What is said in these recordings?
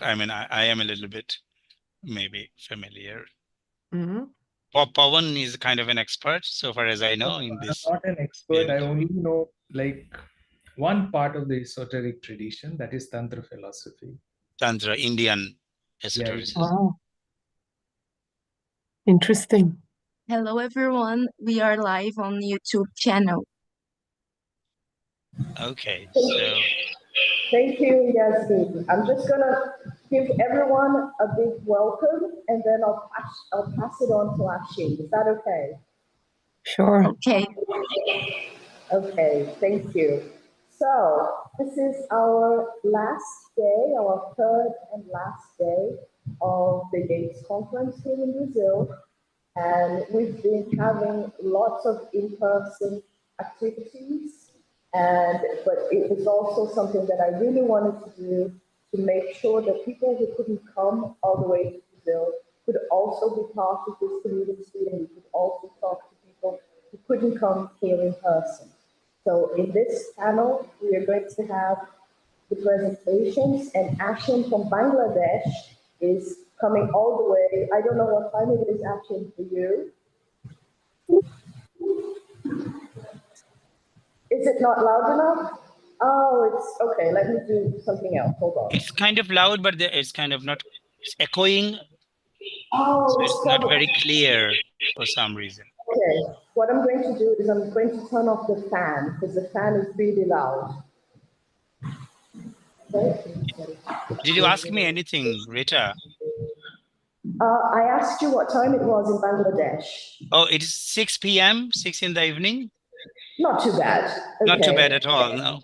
I mean, I am a little bit maybe familiar. Mm-hmm. Pawan is kind of an expert, so far as I know, in I'm this not an expert. field. I only know like one part of the esoteric tradition, that is Tantra philosophy. Tantra, Indian Yeah, esotericism. Wow, interesting. Hello everyone, we are live on YouTube channel. Okay, so Thank you, Yasmin. I'm just gonna give everyone a big welcome, and then I'll pass it on to Ashin. Is that okay? Sure. Okay, Okay, thank you. So this is our last day, our third and last day of the Yeats Conference here in Brazil. And we've been having lots of in-person activities, but it was also something that I really wanted to do to make sure that people who couldn't come all the way to Brazil could also be part of this community, and we could also talk to people who couldn't come here in person. So in this panel, we are going to have the presentations, and Ashin from Bangladesh is coming all the way. I don't know what time it is, Ashin, for you. Is it not loud enough? Oh, it's okay. Let me do something else. Hold on. it's kind of loud, but it's kind of not, it's echoing, Oh, so it's it's not probably very clear for some reason. okay. What I'm going to do is I'm going to turn off the fan because the fan is really loud. Okay. Did you ask me anything, Rita? I asked you what time it was in Bangladesh. Oh, it is 6 p.m., 6 in the evening? Not too bad. Not too bad Okay. at all, no.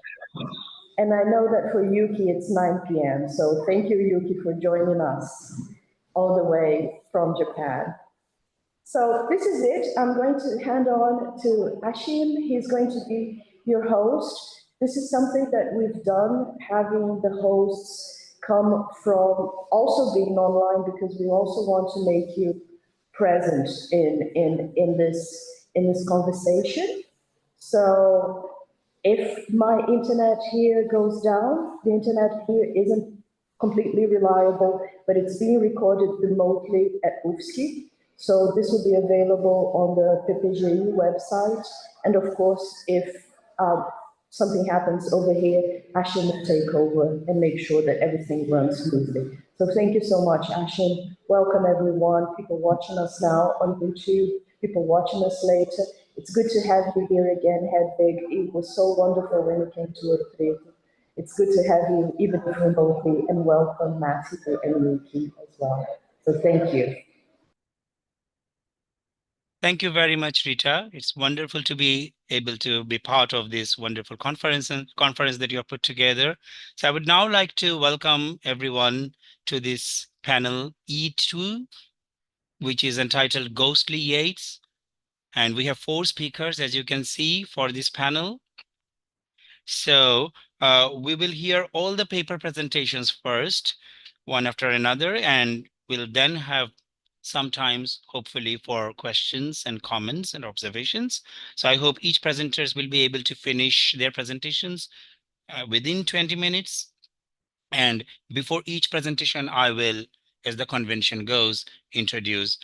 And I know that for Yuki, it's 9 p.m. So thank you, Yuki, for joining us all the way from Japan. So this is it. I'm going to hand on to Ashim. He's going to be your host. This is something that we've done, having the hosts come from also being online, because we also want to make you present in this conversation. So if my internet here goes down, the internet here isn't completely reliable, but it's being recorded remotely at UFSC. So this will be available on the PPGE website. And of course, if something happens over here, Ashin will take over and make sure that everything runs smoothly. So thank you so much, Ashin. Welcome everyone, people watching us now on YouTube, people watching us later. It's good to have you here again, Hedvig. It was so wonderful when you came to Ouro Preto. It's good to have you even remotely, and welcome Matthew and Yuki as well. So thank you. Thank you very much, Rita. It's wonderful to be able to be part of this wonderful conference that you have put together. So I would now like to welcome everyone to this panel E2, which is entitled Ghostly Yeats. And we have 4 speakers, as you can see, for this panel. So we will hear all the paper presentations first, one after another, and we'll then have sometimes, hopefully, for questions and comments and observations. So I hope each presenters will be able to finish their presentations within 20 minutes. And before each presentation, I will, as the convention goes, introduce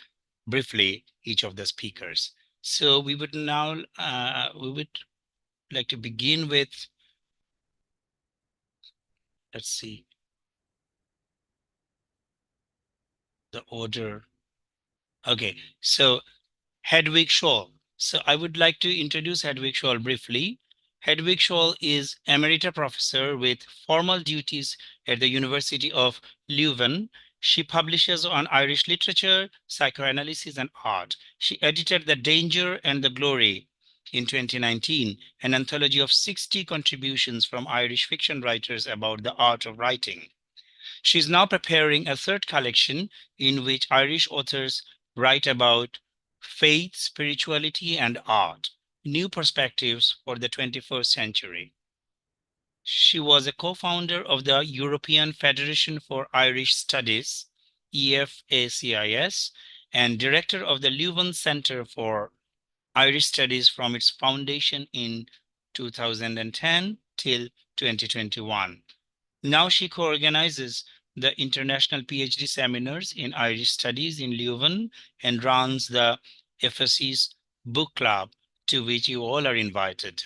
briefly each of the speakers. So we would now, we would like to begin with, let's see, the order. Okay, so Hedwig Scholl. So I would like to introduce Hedwig Scholl briefly. Hedwig Scholl is Emerita Professor with formal duties at the University of Leuven. She publishes on Irish literature, psychoanalysis, and art. She edited The Danger and the Glory in 2019, an anthology of 60 contributions from Irish fiction writers about the art of writing. She is now preparing a 3rd collection in which Irish authors write about faith, spirituality, and art, new perspectives for the 21st century. She was a co-founder of the European Federation for Irish Studies, EFACIS, and director of the Leuven Center for Irish Studies from its foundation in 2010 till 2021. Now she co-organizes the international PhD seminars in Irish studies in Leuven and runs the FSC's book club, to which you all are invited.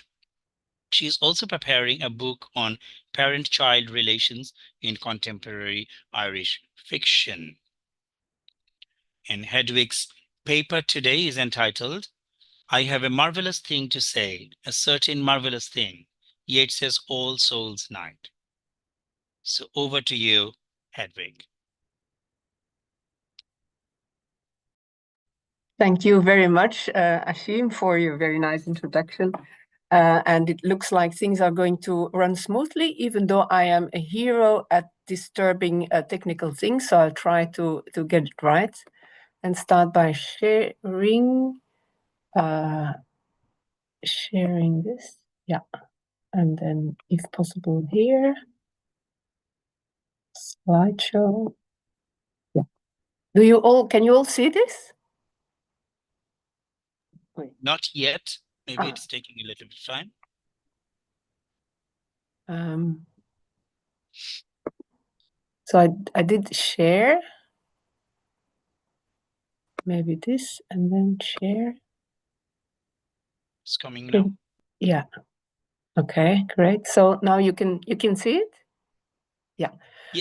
She is also preparing a book on parent-child relations in contemporary Irish fiction. And Hedwig's paper today is entitled, I Have a Marvelous Thing to Say, a Certain Marvelous Thing, Yeats's All Souls Night. So over to you, Hedwig. Thank you very much, Ashim, for your very nice introduction. And it looks like things are going to run smoothly, even though I am a hero at disturbing technical things. So I'll try to get it right and start by sharing this. Yeah. And then if possible here, slideshow. Yeah. Can you all see this? Wait. Not yet. Maybe it's taking a little bit of time. So I did share. Maybe this and then share. It's coming now. Yeah. Okay, great. So now you can see it? Yeah.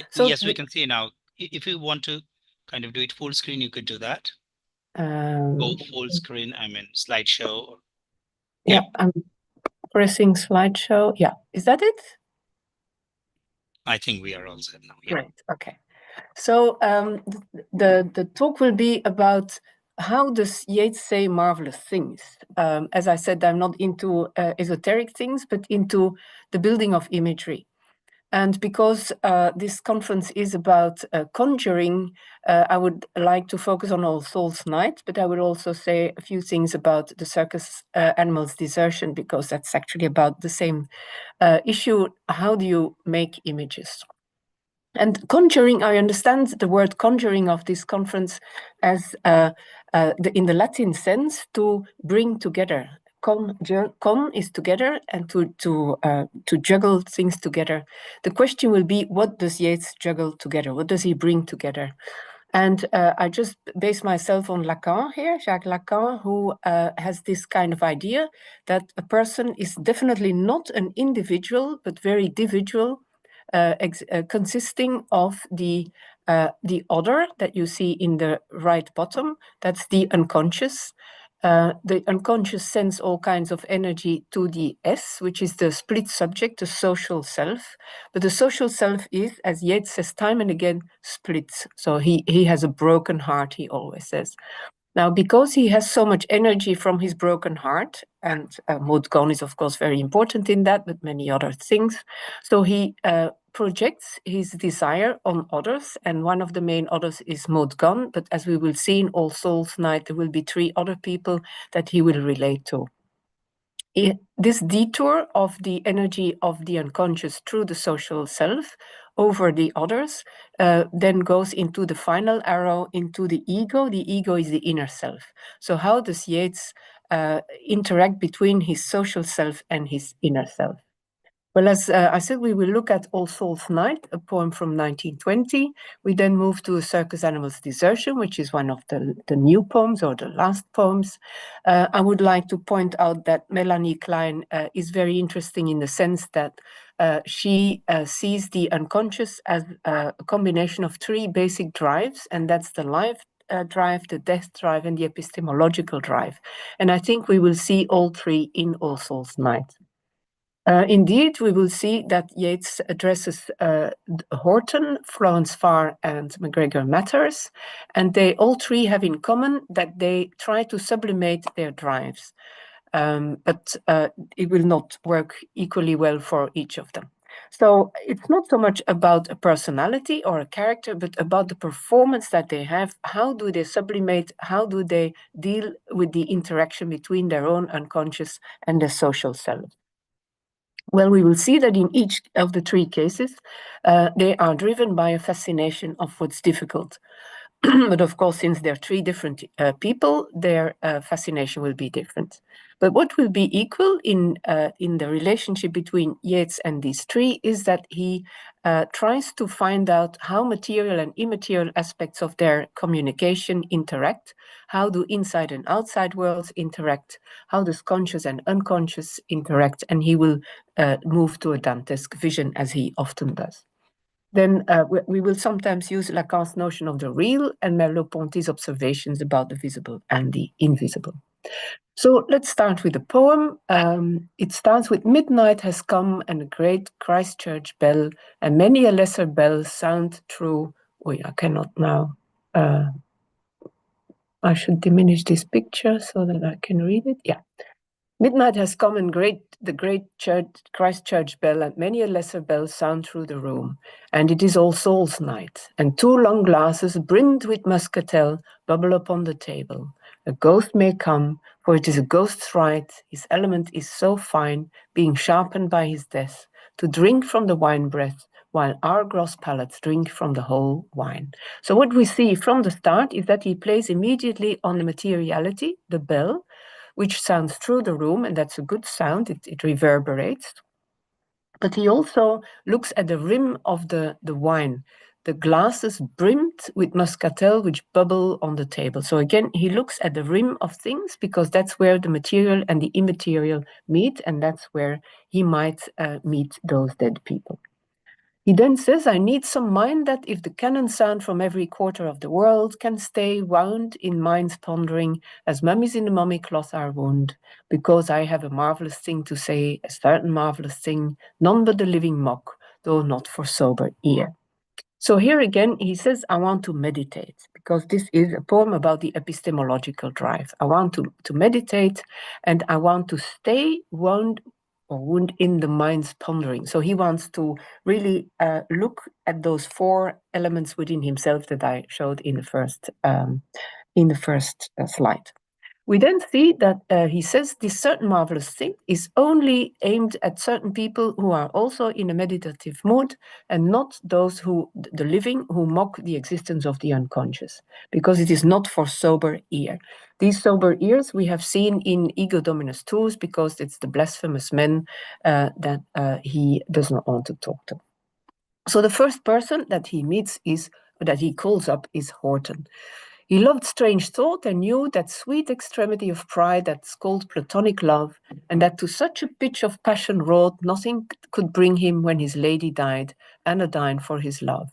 So yes, we can see now. If you want to kind of do it full screen, you could do that. Go full screen, I mean slideshow. Yeah, I'm pressing slideshow. Yeah, is that it? I think we are all set now. Yeah. Great, okay. So the talk will be about how does Yeats say marvelous things? As I said, I'm not into esoteric things, but into the building of imagery. And because this conference is about conjuring, I would like to focus on All Souls Night, but I would also say a few things about the circus animals' desertion, because that's actually about the same issue. How do you make images? And conjuring, I understand the word conjuring of this conference as in the Latin sense, to bring together. Con is together, and to juggle things together. The question will be, what does Yeats juggle together? What does he bring together? And I just base myself on Lacan here, Jacques Lacan, who has this kind of idea that a person is definitely not an individual, but very individual, consisting of the other that you see in the right bottom. That's the unconscious. The unconscious sends all kinds of energy to the S, which is the split subject, the social self. But the social self is, as Yeats says time and again, split. So he has a broken heart, he always says. Now, because he has so much energy from his broken heart, and Maud Gonne is, of course, very important in that, but many other things. So he projects his desire on others, and one of the main others is Maud Gonne, but as we will see in All Souls Night, there will be 3 other people that he will relate to. This detour of the energy of the unconscious through the social self over the others then goes into the final arrow, into the ego. The ego is the inner self. So how does Yeats interact between his social self and his inner self? Well, as I said, we will look at All Souls Night, a poem from 1920. We then move to A Circus Animal's Desertion, which is one of the new poems or the last poems. I would like to point out that Melanie Klein is very interesting in the sense that she sees the unconscious as a combination of 3 basic drives, and that's the life drive, the death drive, and the epistemological drive. And I think we will see all 3 in All Souls Night. Indeed, we will see that Yeats addresses Horton, Florence Farr, and MacGregor Matters, and they all 3 have in common that they try to sublimate their drives, but it will not work equally well for each of them. So it's not so much about a personality or a character, but about the performance that they have. How do they sublimate? How do they deal with the interaction between their own unconscious and their social self? Well, we will see that in each of the 3 cases, they are driven by a fascination of what's difficult. But of course, since they're three different people, their fascination will be different. But what will be equal in the relationship between Yeats and these three is that he tries to find out how material and immaterial aspects of their communication interact. How do inside and outside worlds interact? How does conscious and unconscious interact? And he will move to a Dantesque vision, as he often does. Then we will sometimes use Lacan's notion of the real and Merleau-Ponty's observations about the visible and the invisible. So let's start with the poem. It starts with midnight has come and a great Christchurch bell and many a lesser bell sound through. Oh, I cannot now. I should diminish this picture so that I can read it. Yeah. Midnight has come and the great Christchurch bell and many a lesser bell sound through the room, and it is All Souls' night, and 2 long glasses brimmed with muscatel bubble upon the table. A ghost may come, for it is a ghost's right, his element is so fine, being sharpened by his death, to drink from the wine breath, while our gross palates drink from the whole wine. So what we see from the start is that he plays immediately on the materiality, the bell, which sounds through the room, and that's a good sound, it reverberates. But he also looks at the rim of the wine, the glasses brimmed with muscatel which bubble on the table. So again, he looks at the rim of things because that's where the material and the immaterial meet, and that's where he might meet those dead people. He then says, I need some mind that if the cannon sound from every quarter of the world can stay wound in mind's pondering as mummies in the mummy cloth are wound, because I have a marvelous thing to say, a certain marvelous thing, none but the living mock, though not for sober ear. So here again, he says, I want to meditate, because this is a poem about the epistemological drive. I want to meditate, and I want to stay wound in the mind's pondering. So he wants to really look at those 4 elements within himself that I showed in the first slide. We then see that he says this certain marvelous thing is only aimed at certain people who are also in a meditative mood and not those the living, who mock the existence of the unconscious, because it is not for sober ear. These sober ears we have seen in Ego Dominus Tuus, because it's the blasphemous men that he does not want to talk to. So the first person that he meets that he calls up is Horton. He loved strange thought and knew that sweet extremity of pride that's called platonic love, and that to such a pitch of passion wrought nothing could bring him when his lady died, anodyne for his love.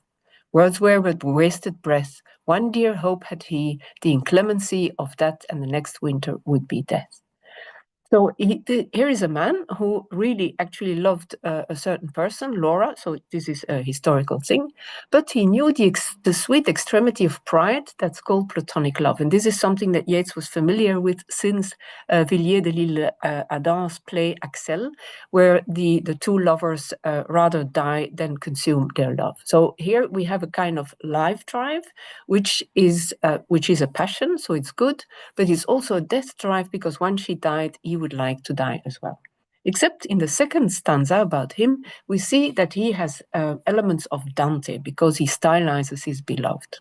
Words were but wasted breath. One dear hope had he, the inclemency of that and the next winter would be death. So here is a man who really actually loved a certain person, Laura, so this is a historical thing, but he knew the sweet extremity of pride that's called platonic love. And this is something that Yeats was familiar with since Villiers de l'Isle Adam's play Axel, where the 2 lovers rather die than consume their love. So here we have a kind of life drive, which is a passion, so it's good, but it's also a death drive, because once she died, he would like to die as well. Except in the second stanza about him, we see that he has elements of Dante, because he stylizes his beloved.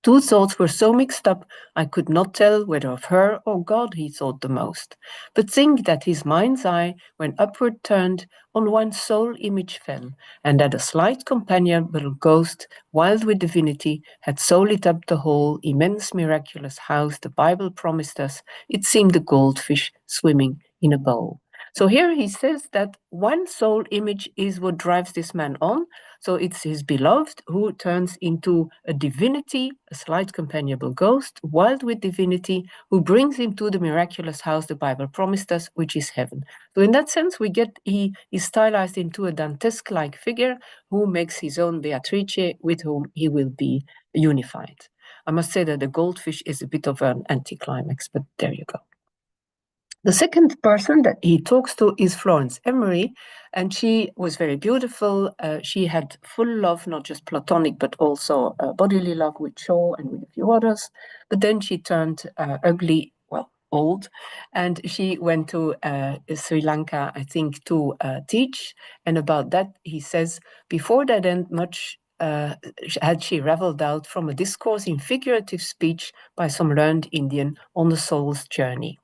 2 thoughts were so mixed up, I could not tell whether of her or God he thought the most. But think that his mind's eye, when upward turned, on one sole image fell, and that a slight companionable ghost, wild with divinity, had so lit up the whole immense miraculous house the Bible promised us, it seemed a goldfish swimming in a bowl. So here he says that one sole image is what drives this man on. So it's his beloved who turns into a divinity, a slight companionable ghost, wild with divinity, who brings him to the miraculous house the Bible promised us, which is heaven. So in that sense, he is stylized into a Dantesque-like figure who makes his own Beatrice, with whom he will be unified. I must say that the goldfish is a bit of an anticlimax, but there you go. The second person that he talks to is Florence Emery, and she was very beautiful. She had full love, not just platonic, but also bodily love with Shaw and with a few others. But then she turned ugly, well, old, and she went to Sri Lanka, I think, to teach. And about that, he says, before that end, much had she raveled out from a discourse in figurative speech by some learned Indian on the soul's journey.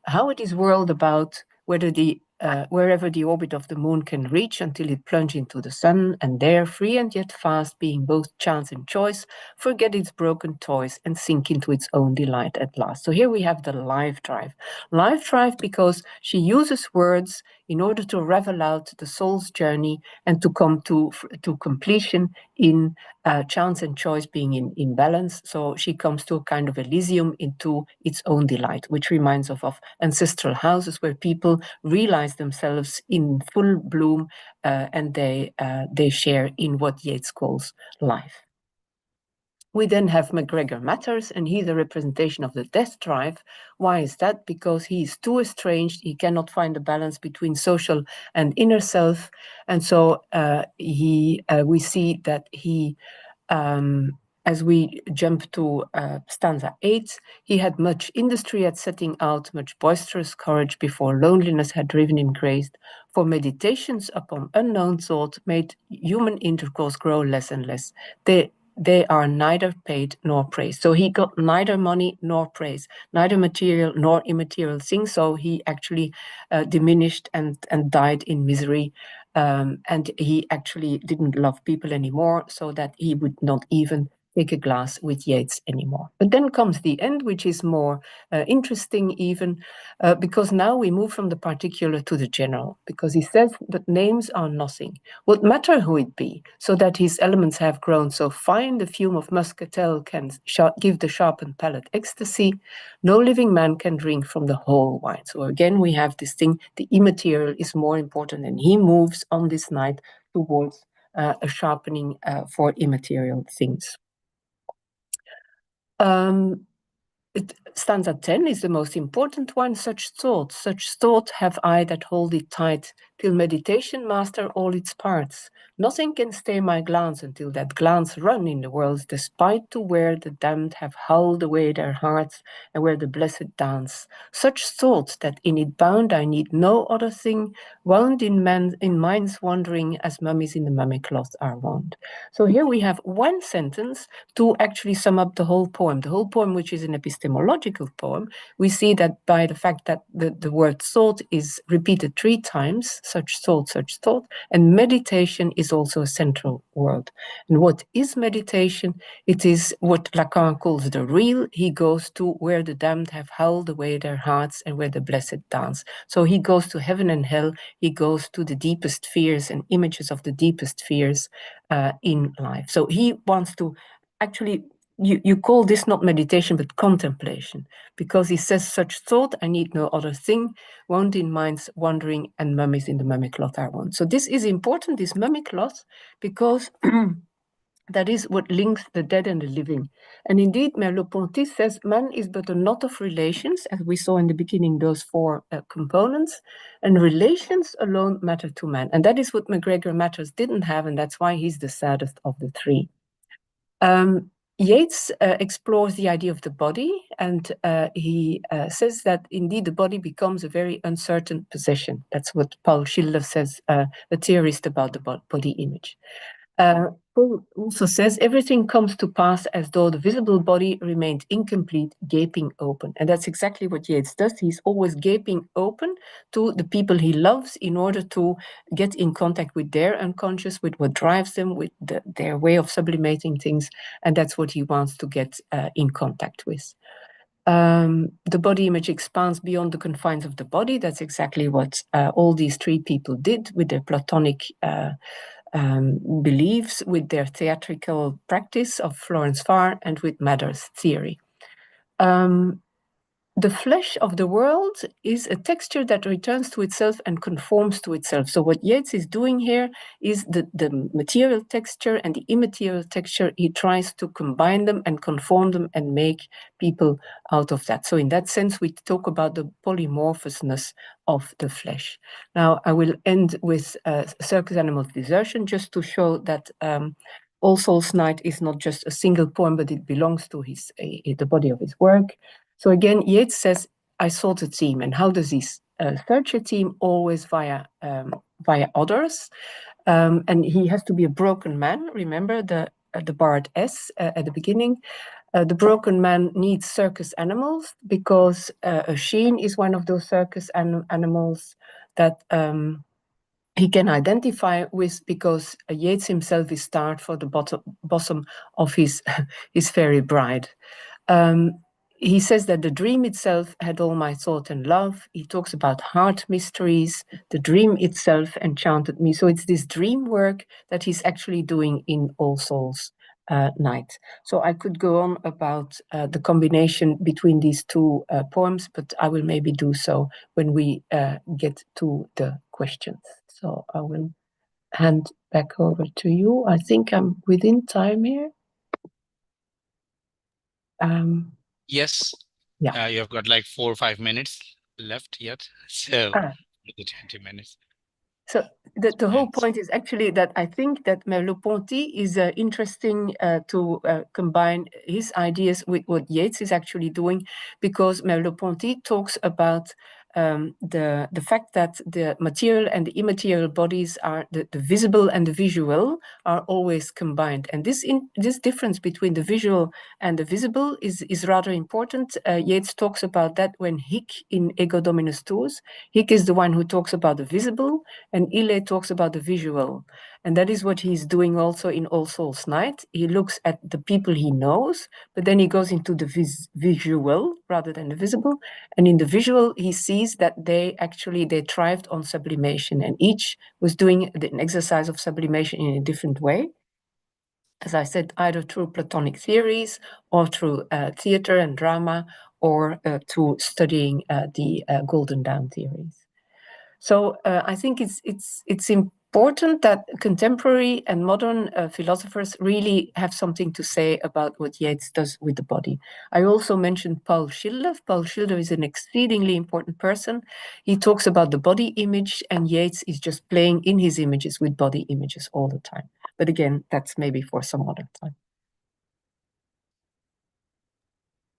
How it is whirled about, whether wherever the orbit of the moon can reach until it plunge into the sun, and there, free and yet fast, being both chance and choice, forget its broken toys and sink into its own delight at last. So here we have the life drive. Life drive because she uses words in order to revel out the soul's journey and to come to completion in chance and choice being in balance. So she comes to a kind of Elysium, into its own delight, which reminds of ancestral houses where people realize themselves in full bloom and they share in what Yeats calls life. We then have MacGregor Matters, and he's a representation of the death drive. Why is that? Because he is too estranged. He cannot find a balance between social and inner self. And so we see that he, as we jump to stanza 8, he had much industry at setting out, much boisterous courage before loneliness had driven him crazed. For meditations upon unknown thought made human intercourse grow less and less. They are neither paid nor praised. So he got neither money nor praise, neither material nor immaterial things. So he actually diminished and died in misery. And he actually didn't love people anymore, so that he would not even take a glass with Yeats anymore. But then comes the end, which is more interesting even, because now we move from the particular to the general, because he says that names are nothing. What matter who it be, so that his elements have grown so fine, the fume of muscatel can give the sharpened palate ecstasy. No living man can drink from the whole wine. So again, we have this thing, the immaterial is more important, and he moves on this night towards a sharpening for immaterial things. Stanza 10 is the most important one. Such thought have I that hold it tight, till meditation master all its parts. Nothing can stay my glance until that glance run in the world's despite, to where the damned have howled away their hearts and where the blessed dance. Such thought that in it bound I need no other thing, wound in minds wandering as mummies in the mummy cloth are wound. So here we have one sentence to actually sum up the whole poem. The whole poem, which is an epistemological poem, we see that by the fact that the word thought is repeated 3 times, such thought, and meditation is also a central word. And what is meditation? It is what Lacan calls the real. He goes to where the damned have howled away their hearts and where the blessed dance. So he goes to heaven and hell. He goes to the deepest fears and images of the deepest fears in life. So he wants to actually, you call this not meditation but contemplation, because he says such thought I need no other thing, wound in minds wandering and mummies in the mummy cloth are wound. So this is important, this mummy cloth, because that is what links the dead and the living. And indeed, Merleau-Ponty says man is but a knot of relations, as we saw in the beginning, those 4 components, and relations alone matter to man. And that is what MacGregor Matters didn't have, and that's why he's the saddest of the 3. Yeats explores the idea of the body, and he says that indeed the body becomes a very uncertain possession. That's what Paul Schiller says, a theorist about the body image. Paul also says everything comes to pass as though the visible body remained incomplete, gaping open. And that's exactly what Yeats does. He's always gaping open to the people he loves in order to get in contact with their unconscious, with what drives them, with their way of sublimating things. And that's what he wants to get in contact with. The body image expands beyond the confines of the body. That's exactly what all these 3 people did with their Platonic beliefs, with their theatrical practice of Florence Farr, and with Matter's theory. The flesh of the world is a texture that returns to itself and conforms to itself. So what Yeats is doing here is the material texture and the immaterial texture. He tries to combine them and conform them and make people out of that. So in that sense, we talk about the polymorphousness of the flesh. Now, I will end with Circus Animal Desertion, just to show that All Souls Night is not just a single poem, but it belongs to the body of his work. So again, Yeats says, I sought a theme. And how does he search a theme? Always via others. And he has to be a broken man. Remember the barred S at the beginning. The broken man needs circus animals because a sheen is one of those circus animals that he can identify with, because Yeats himself is starred for the bosom of his fairy bride. He says that the dream itself had all my thought and love. He talks about heart mysteries. The dream itself enchanted me. So it's this dream work that he's actually doing in All Souls Night. So I could go on about the combination between these two poems, but I will maybe do so when we get to the questions. So I will hand back over to you. I think I'm within time here. Yes. Yeah. You've got like 4 or 5 minutes left yet. So the 20 minutes. So the whole point is actually that I think that Merleau-Ponty is interesting to combine his ideas with what Yeats is actually doing, because Merleau-Ponty talks about the fact that the material and the immaterial bodies are the visible and the visual are always combined, and this difference between the visual and the visible is rather important. Yeats talks about that when Hic in Ego Dominus Tuus. Hic is the one who talks about the visible, and Ile talks about the visual. And that is what he's doing also in All Souls Night. He looks at the people he knows, but then he goes into the visual rather than the visible. And in the visual, he sees that they thrived on sublimation, and each was doing an exercise of sublimation in a different way. As I said, either through Platonic theories or through theater and drama, or through studying the Golden Dawn theories. So I think it's important that contemporary and modern philosophers really have something to say about what Yeats does with the body. I also mentioned Paul Schilder. Paul Schilder is an exceedingly important person. He talks about the body image, and Yeats is just playing in his images with body images all the time. But again, that's maybe for some other time.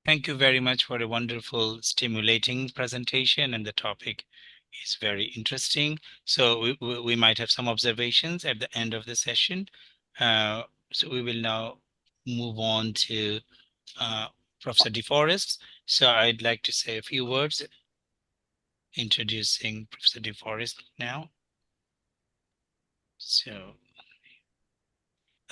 Thank you very much for a wonderful, stimulating presentation, and the topic is very interesting. So we might have some observations at the end of the session. So we will now move on to Professor DeForest. So I'd like to say a few words introducing Professor DeForest now. So,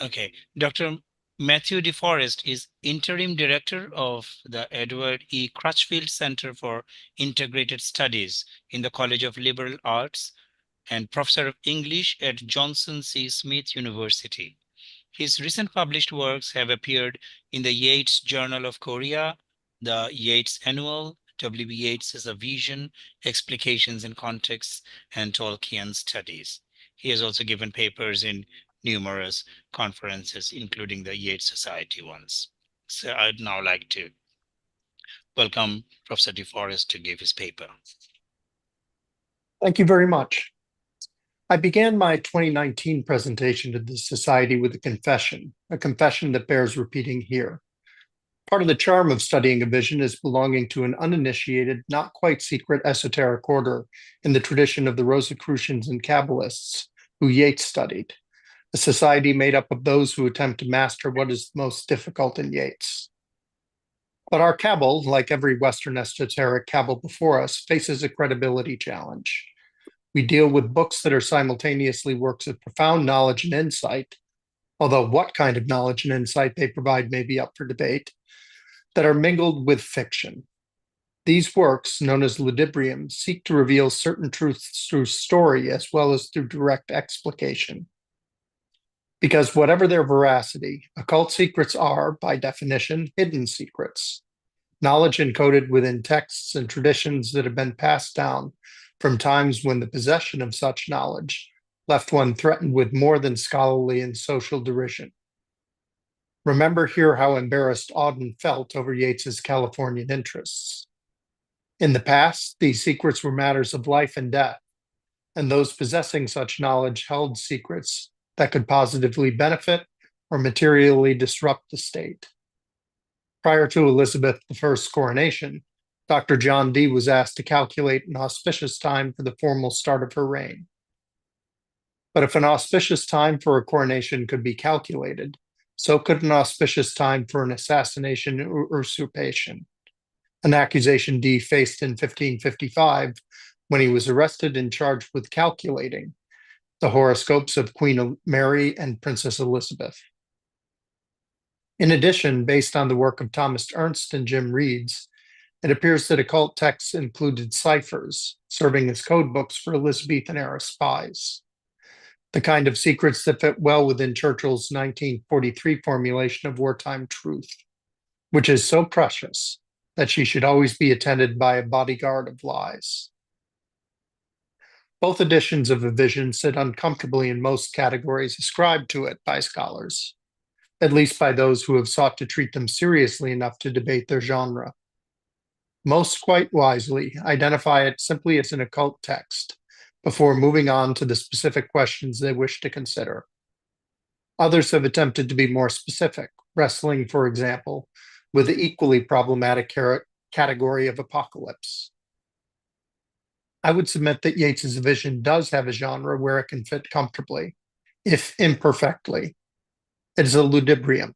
okay, Dr. Matthew DeForest is Interim Director of the Edward E. Crutchfield Center for Integrated Studies in the College of Liberal Arts and Professor of English at Johnson C. Smith University. His recent published works have appeared in the Yeats Journal of Korea, the Yeats Annual, W.B. Yeats as a Vision, Explications and Contexts, and Tolkien Studies. He has also given papers in numerous conferences, including the Yeats Society ones. So I'd now like to welcome Professor DeForest to give his paper. Thank you very much. I began my 2019 presentation to the Society with a confession that bears repeating here. Part of the charm of studying a vision is belonging to an uninitiated, not quite secret esoteric order in the tradition of the Rosicrucians and Kabbalists who Yeats studied, a society made up of those who attempt to master what is most difficult in Yeats. But our Cabal, like every Western esoteric Cabal before us, faces a credibility challenge. We deal with books that are simultaneously works of profound knowledge and insight, although what kind of knowledge and insight they provide may be up for debate, that are mingled with fiction. These works, known as ludibrium, seek to reveal certain truths through story as well as through direct explication. Because whatever their veracity, occult secrets are, by definition, hidden secrets, knowledge encoded within texts and traditions that have been passed down from times when the possession of such knowledge left one threatened with more than scholarly and social derision. Remember here how embarrassed Auden felt over Yeats's Californian interests. In the past, these secrets were matters of life and death, and those possessing such knowledge held secrets that could positively benefit or materially disrupt the state. Prior to Elizabeth I's coronation, Dr. John Dee was asked to calculate an auspicious time for the formal start of her reign. But if an auspicious time for a coronation could be calculated, so could an auspicious time for an assassination or usurpation, an accusation Dee faced in 1555 when he was arrested and charged with calculating the horoscopes of Queen Mary and Princess Elizabeth. In addition, based on the work of Thomas Ernst and Jim Reeds, it appears that occult texts included ciphers, serving as code books for Elizabethan-era spies, the kind of secrets that fit well within Churchill's 1943 formulation of wartime truth, which is so precious that she should always be attended by a bodyguard of lies. Both editions of a vision sit uncomfortably in most categories ascribed to it by scholars, at least by those who have sought to treat them seriously enough to debate their genre. Most quite wisely identify it simply as an occult text before moving on to the specific questions they wish to consider. Others have attempted to be more specific, wrestling, for example, with the equally problematic category of apocalypse. I would submit that Yeats's vision does have a genre where it can fit comfortably, if imperfectly. It is a ludibrium.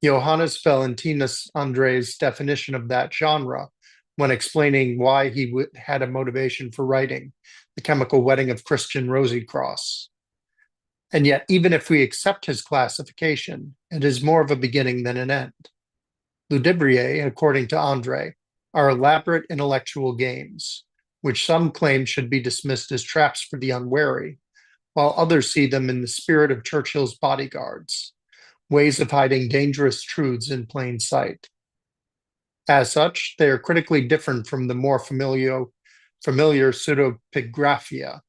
Johannes Valentinus André's definition of that genre, when explaining why he had a motivation for writing The Chemical Wedding of Christian Rosycross. And yet, even if we accept his classification, it is more of a beginning than an end. Ludibriae, according to André, are elaborate intellectual games, which some claim should be dismissed as traps for the unwary, while others see them in the spirit of Churchill's bodyguards, ways of hiding dangerous truths in plain sight. As such, they are critically different from the more familiar pseudepigraphia,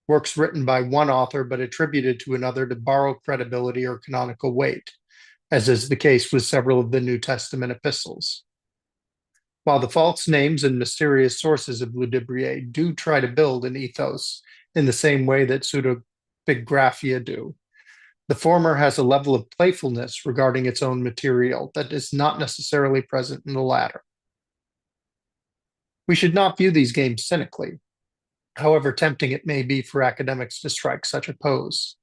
works written by one author but attributed to another to borrow credibility or canonical weight, as is the case with several of the New Testament epistles. While the false names and mysterious sources of Ludibriae do try to build an ethos in the same way that pseudepigraphia do, the former has a level of playfulness regarding its own material that is not necessarily present in the latter. We should not view these games cynically, however tempting it may be for academics to strike such a pose.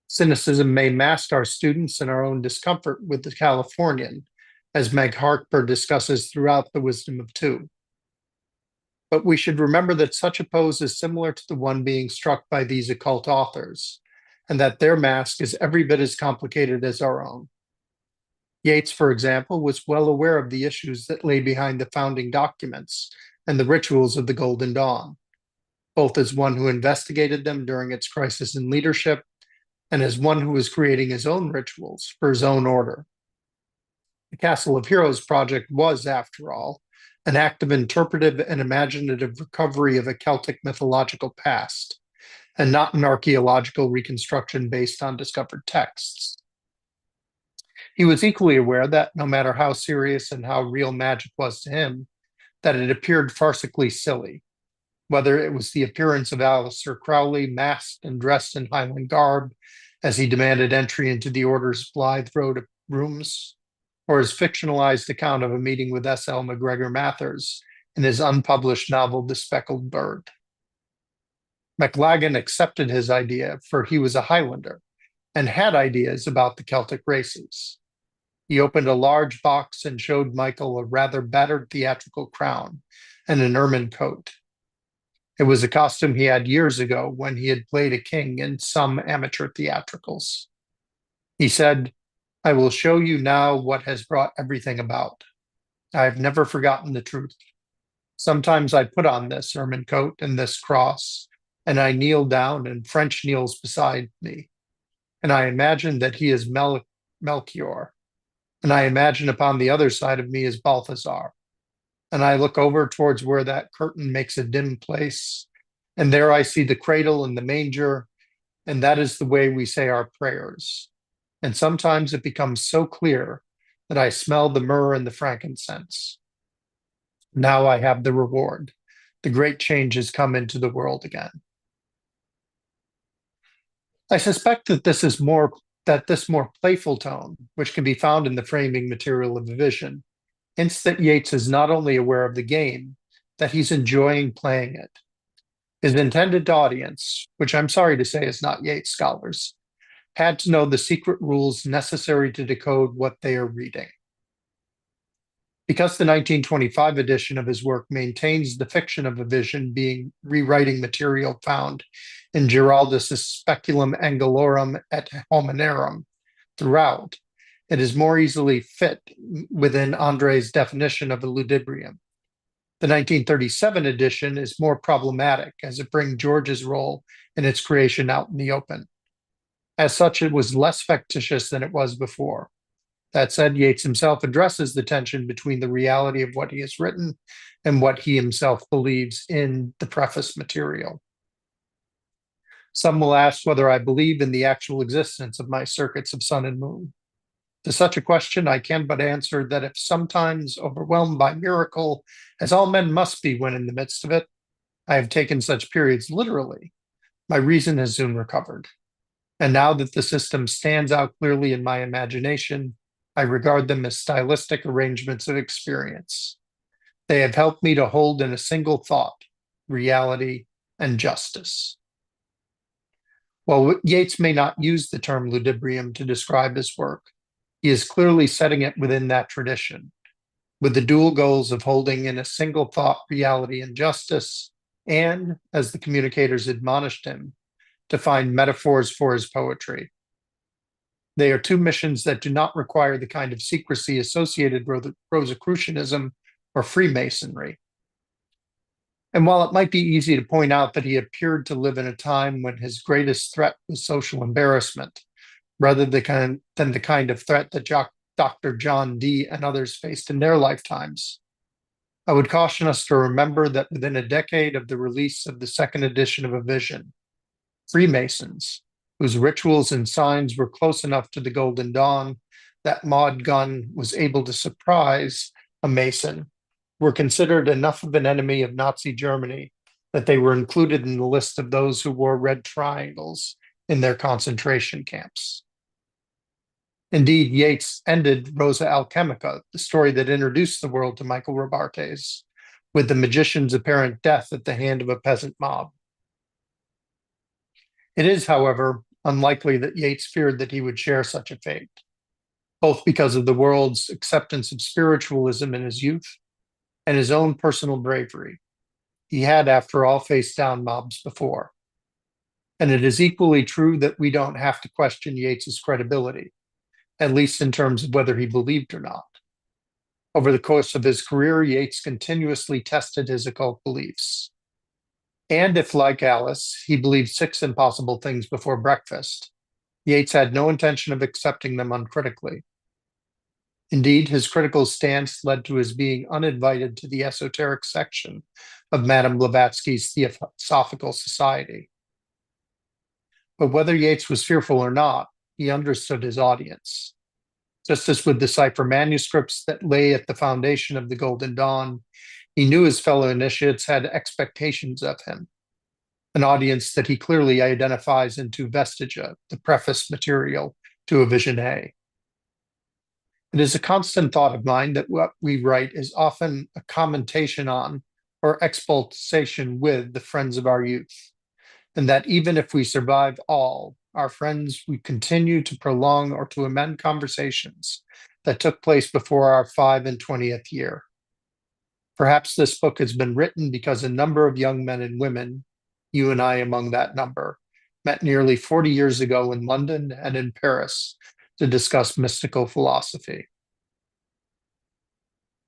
Cynicism may mask our students and our own discomfort with the Californian, as Meg Harper discusses throughout The Wisdom of Two. But we should remember that such a pose is similar to the one being struck by these occult authors, and that their mask is every bit as complicated as our own. Yeats, for example, was well aware of the issues that lay behind the founding documents and the rituals of the Golden Dawn, both as one who investigated them during its crisis in leadership and as one who was creating his own rituals for his own order. The Castle of Heroes project was, after all, an act of interpretive and imaginative recovery of a Celtic mythological past, and not an archaeological reconstruction based on discovered texts. He was equally aware that, no matter how serious and how real magic was to him, that it appeared farcically silly, whether it was the appearance of Aleister Crowley masked and dressed in Highland garb as he demanded entry into the Order's Blythe Road rooms, or his fictionalized account of a meeting with S.L. MacGregor Mathers in his unpublished novel The Speckled Bird. MacLagan accepted his idea, for he was a Highlander and had ideas about the Celtic races. He opened a large box and showed Michael a rather battered theatrical crown and an ermine coat. It was a costume he had years ago when he had played a king in some amateur theatricals. He said, "I will show you now what has brought everything about. I have never forgotten the truth. Sometimes I put on this ermine coat and this cross, and I kneel down and French kneels beside me. And I imagine that he is Melchior. And I imagine upon the other side of me is Balthazar. And I look over towards where that curtain makes a dim place, and there I see the cradle and the manger, and that is the way we say our prayers. And sometimes it becomes so clear that I smell the myrrh and the frankincense. Now I have the reward. The great change has come into the world again." I suspect that this more playful tone, which can be found in the framing material of a vision, hints that Yeats is not only aware of the game, that he's enjoying playing it. His intended audience, which I'm sorry to say is not Yeats scholars, had to know the secret rules necessary to decode what they are reading. Because the 1925 edition of his work maintains the fiction of a vision being rewriting material found in Giraldus' Speculum Angelorum et Hominerum throughout, it is more easily fit within André's definition of a ludibrium. The 1937 edition is more problematic as it brings George's role in its creation out in the open. As such, it was less factitious than it was before. That said, Yeats himself addresses the tension between the reality of what he has written and what he himself believes in the preface material. Some will ask whether I believe in the actual existence of my circuits of sun and moon. To such a question, I can but answer that if sometimes overwhelmed by miracle, as all men must be when in the midst of it, I have taken such periods literally, my reason has soon recovered. And now that the system stands out clearly in my imagination, I regard them as stylistic arrangements of experience. They have helped me to hold in a single thought, reality and justice. While Yeats may not use the term ludibrium to describe his work, he is clearly setting it within that tradition, with the dual goals of holding in a single thought reality and justice, and, as the communicators admonished him, to find metaphors for his poetry. They are two missions that do not require the kind of secrecy associated with Rosicrucianism or Freemasonry. And while it might be easy to point out that he appeared to live in a time when his greatest threat was social embarrassment, rather than the kind of threat that Dr. John Dee and others faced in their lifetimes, I would caution us to remember that within a decade of the release of the second edition of A Vision, Freemasons, whose rituals and signs were close enough to the Golden Dawn that Maud Gunn was able to surprise a Mason, were considered enough of an enemy of Nazi Germany that they were included in the list of those who wore red triangles in their concentration camps. Indeed, Yeats ended Rosa Alchemica, the story that introduced the world to Michael Robartes, with the magician's apparent death at the hand of a peasant mob. It is, however, unlikely that Yeats feared that he would share such a fate, both because of the world's acceptance of spiritualism in his youth and his own personal bravery. He had, after all, faced down mobs before. And it is equally true that we don't have to question Yeats's credibility, at least in terms of whether he believed or not. Over the course of his career, Yeats continuously tested his occult beliefs. And if, like Alice, he believed 6 impossible things before breakfast, Yeats had no intention of accepting them uncritically. Indeed, his critical stance led to his being uninvited to the esoteric section of Madame Blavatsky's Theosophical Society. But whether Yeats was fearful or not, he understood his audience. Just as with the cipher manuscripts that lay at the foundation of the Golden Dawn, he knew his fellow initiates had expectations of him, an audience that he clearly identifies into Vestigia, the preface material to A Vision A. It is a constant thought of mine that what we write is often a commentation on or expulsation with the friends of our youth, and that even if we survive all, our friends, we continue to prolong or to amend conversations that took place before our 5 and 20th year. Perhaps this book has been written because a number of young men and women, you and I among that number, met nearly 40 years ago in London and in Paris to discuss mystical philosophy.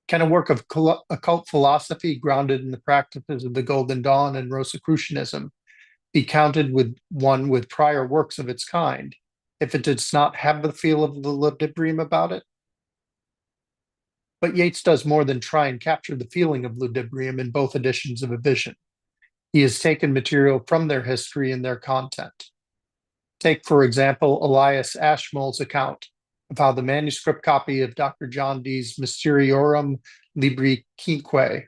Can a work of occult philosophy grounded in the practices of the Golden Dawn and Rosicrucianism be counted with one with prior works of its kind, if it does not have the feel of the ludibrium about it? But Yeats does more than try and capture the feeling of ludibrium in both editions of A Vision. He has taken material from their history and their content. Take, for example, Elias Ashmole's account of how the manuscript copy of Dr. John Dee's Mysteriorum Libri Quinque,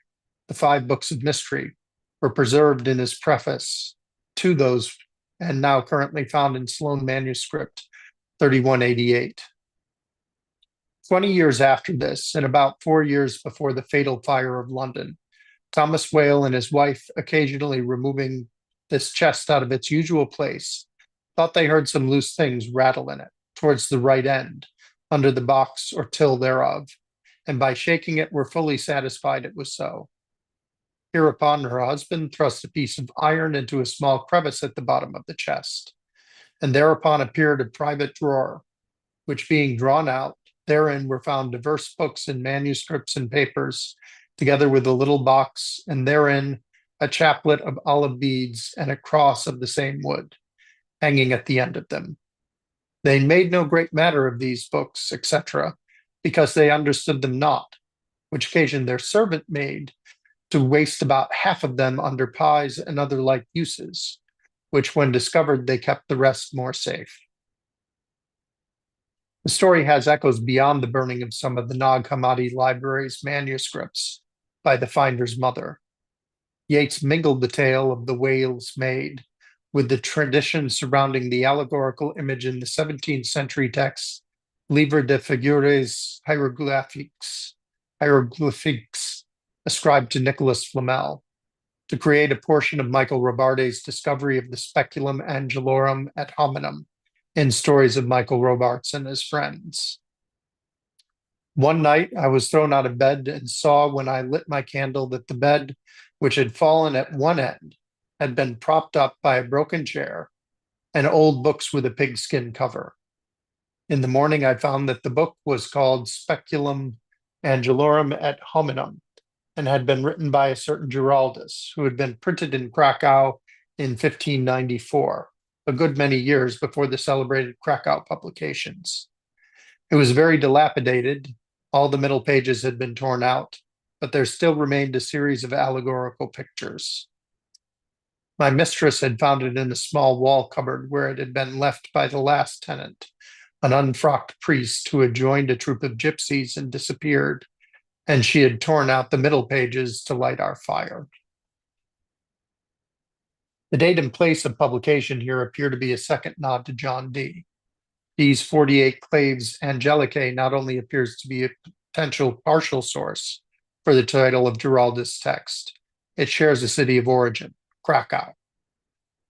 the 5 books of mystery, were preserved in his preface to those and now currently found in Sloane manuscript 3188. 20 years after this, and about 4 years before the fatal fire of London, Thomas Whale and his wife, occasionally removing this chest out of its usual place, thought they heard some loose things rattle in it, towards the right end, under the box or till thereof, and by shaking it were fully satisfied it was so. Hereupon her husband thrust a piece of iron into a small crevice at the bottom of the chest, and thereupon appeared a private drawer, which being drawn out, therein were found diverse books and manuscripts and papers, together with a little box, and therein a chaplet of olive beads and a cross of the same wood, hanging at the end of them. They made no great matter of these books, etc., because they understood them not, which occasioned their servant maid to waste about half of them under pies and other like uses, which when discovered they kept the rest more safe. The story has echoes beyond the burning of some of the Nag Hammadi library's manuscripts by the finder's mother. Yeats mingled the tale of the Wales maid with the tradition surrounding the allegorical image in the 17th century text Livre de Figures Hieroglyphiques, ascribed to Nicholas Flamel, to create a portion of Michael Robarte's discovery of the speculum angelorum et hominum in Stories of Michael Robartes and His Friends. One night I was thrown out of bed and saw when I lit my candle that the bed, which had fallen at one end, had been propped up by a broken chair and old books with a pigskin cover. In the morning I found that the book was called Speculum Angelorum et Hominum, and had been written by a certain Giraldus, who had been printed in Krakow in 1594, a good many years before the celebrated Krakow publications. It was very dilapidated. All the middle pages had been torn out, but there still remained a series of allegorical pictures. My mistress had found it in a small wall cupboard where it had been left by the last tenant, an unfrocked priest who had joined a troop of gypsies and disappeared, and she had torn out the middle pages to light our fire. The date and place of publication here appear to be a second nod to John Dee. Dee's 48 Claves Angelicae not only appears to be a potential partial source for the title of Giraldus' text, it shares a city of origin, Krakow.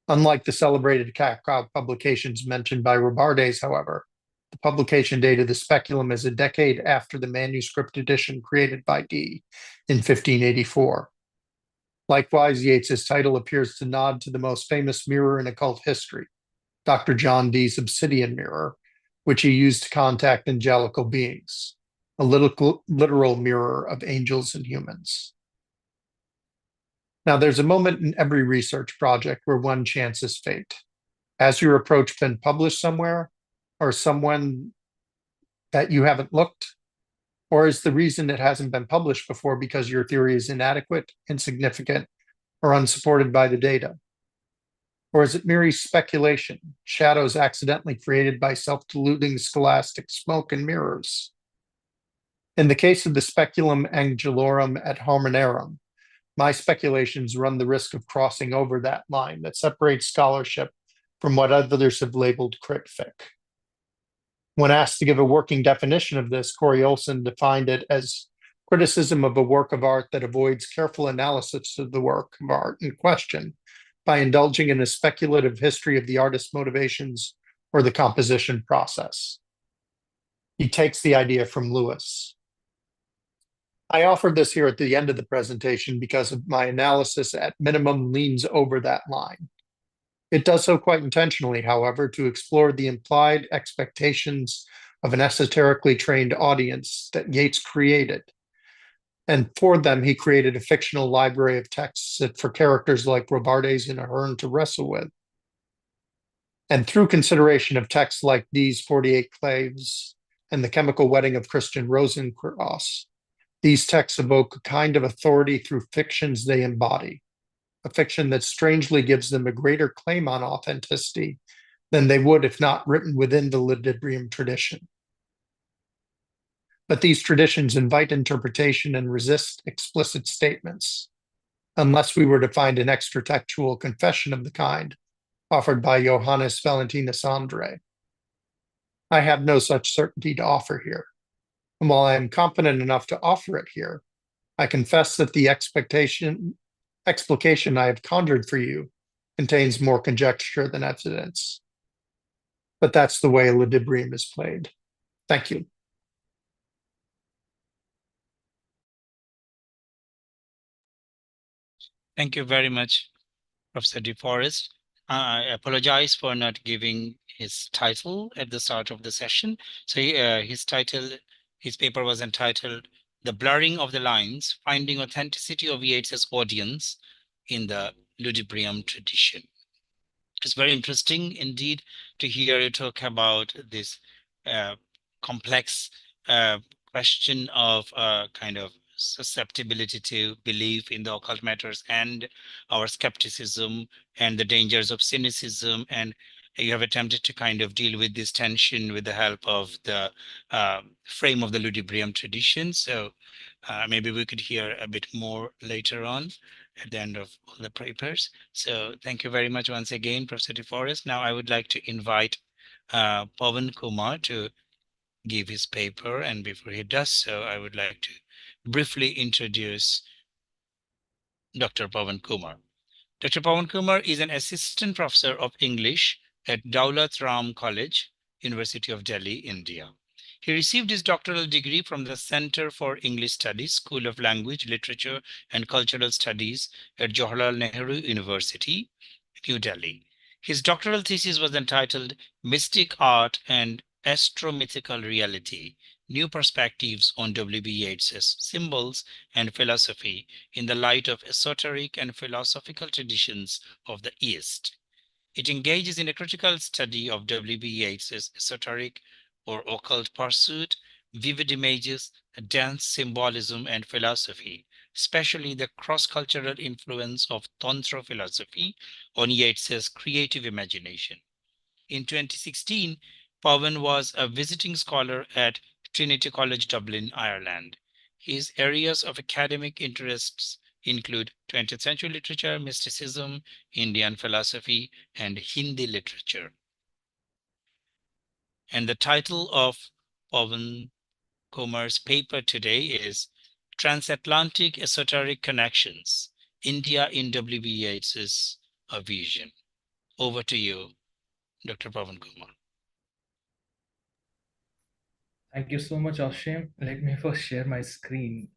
Unlike the celebrated Krakow publications mentioned by Robartes, however, the publication date of the Speculum is a decade after the manuscript edition created by Dee in 1584. Likewise, Yeats's title appears to nod to the most famous mirror in occult history, Dr. John Dee's obsidian mirror, which he used to contact angelical beings, a literal mirror of angels and humans. Now, there's a moment in every research project where one chances fate. Has your approach been published somewhere, or someone that you haven't looked? Or is the reason it hasn't been published before because your theory is inadequate, insignificant, or unsupported by the data? Or is it mere speculation, shadows accidentally created by self-deluding scholastic smoke and mirrors? In the case of the Speculum Angelorum et Hominarum, my speculations run the risk of crossing over that line that separates scholarship from what others have labeled cryptic. When asked to give a working definition of this, Corey Olsen defined it as criticism of a work of art that avoids careful analysis of the work of art in question by indulging in a speculative history of the artist's motivations or the composition process. He takes the idea from Lewis. I offered this here at the end of the presentation because of my analysis at minimum leans over that line. It does so quite intentionally, however, to explore the implied expectations of an esoterically trained audience that Yeats created. And for them, he created a fictional library of texts for characters like Robartes and Ahern to wrestle with. And through consideration of texts like Dee's 48 Claves and the Chemical Wedding of Christian Rosencross, these texts evoke a kind of authority through fictions they embody, a fiction that strangely gives them a greater claim on authenticity than they would if not written within the Librium tradition. But these traditions invite interpretation and resist explicit statements, unless we were to find an extra-textual confession of the kind offered by Johannes Valentinus Andre. I have no such certainty to offer here, and while I am confident enough to offer it here, I confess that the explication I have conjured for you contains more conjecture than evidence. But that's the way ludibrium is played. Thank you. Thank you very much, Professor DeForest. I apologize for not giving his title at the start of the session. So his paper was entitled "The Blurring of the Lines: Finding Authenticity of Yeats's Audience in the Ludibrium Tradition." It's very interesting indeed to hear you talk about this complex question of kind of susceptibility to belief in the occult matters and our skepticism and the dangers of cynicism. And you have attempted to kind of deal with this tension with the help of the frame of the Ludibrium tradition. So maybe we could hear a bit more later on at the end of all the papers. So thank you very much once again, Professor DeForest. Now I would like to invite Pawan Kumar to give his paper. And before he does so, I would like to briefly introduce Dr. Pawan Kumar. Dr. Pawan Kumar is an assistant professor of English at Daulat Ram College, University of Delhi, India. He received his doctoral degree from the Center for English Studies, School of Language, Literature and Cultural Studies at Jawaharlal Nehru University, New Delhi. His doctoral thesis was entitled Mystic Art and Astro-Mythical Reality, New Perspectives on W.B. Yeats's Symbols and Philosophy in the Light of Esoteric and Philosophical Traditions of the East. It engages in a critical study of W.B. Yeats's esoteric or occult pursuit, vivid images, dense symbolism, and philosophy, especially the cross-cultural influence of Tantra philosophy on Yeats's creative imagination. In 2016, Pawan was a visiting scholar at Trinity College Dublin, Ireland. His areas of academic interests include 20th century literature, mysticism, Indian philosophy, and Hindi literature. And the title of Pawan Kumar's paper today is Transatlantic Esoteric Connections, India in W.B. Yeats's A Vision. Over to you, Dr. Pawan Kumar. Thank you so much, Ashim. Let me first share my screen.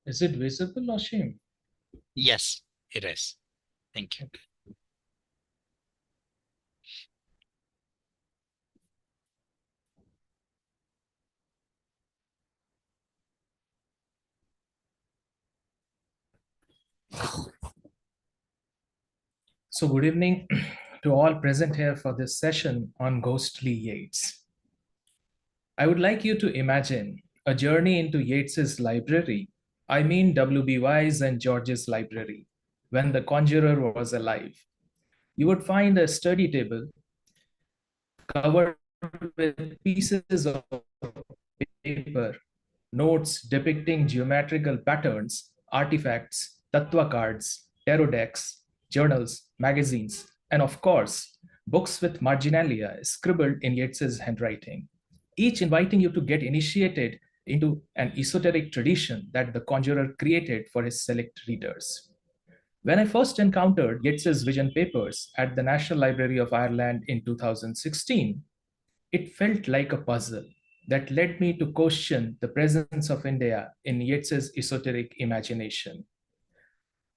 Is it visible, Ashim? Yes, it is. Thank you. So good evening to all present here for this session on ghostly Yeats. I would like you to imagine a journey into Yeats's library. I mean W.B. Wise and George's library, when the Conjurer was alive. You would find a study table covered with pieces of paper, notes depicting geometrical patterns, artifacts, tattva cards, tarot decks, journals, magazines, and of course, books with marginalia scribbled in Yeats's handwriting, each inviting you to get initiated into an esoteric tradition that the conjurer created for his select readers. When I first encountered Yeats's vision papers at the National Library of Ireland in 2016, it felt like a puzzle that led me to question the presence of India in Yeats's esoteric imagination.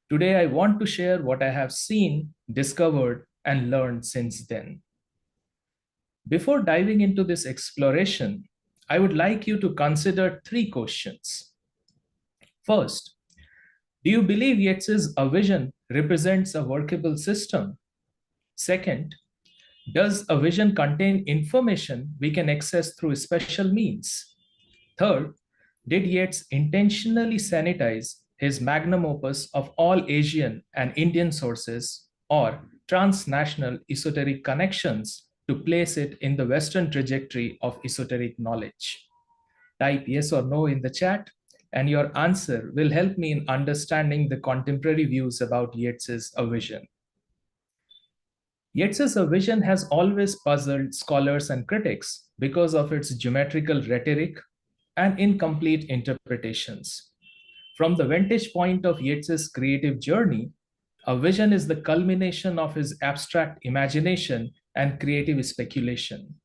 Today, I want to share what I have seen, discovered, and learned since then. Before diving into this exploration, I would like you to consider three questions. First, do you believe Yeats's A Vision represents a workable system? Second, does a vision contain information we can access through special means? Third, did Yeats intentionally sanitize his magnum opus of all Asian and Indian sources or transnational esoteric connections to place it in the Western trajectory of esoteric knowledge? Type yes or no in the chat, and your answer will help me in understanding the contemporary views about Yeats's A Vision. Yeats's A Vision has always puzzled scholars and critics because of its geometrical rhetoric and incomplete interpretations. From the vantage point of Yeats's creative journey, A Vision is the culmination of his abstract imagination and creative speculation.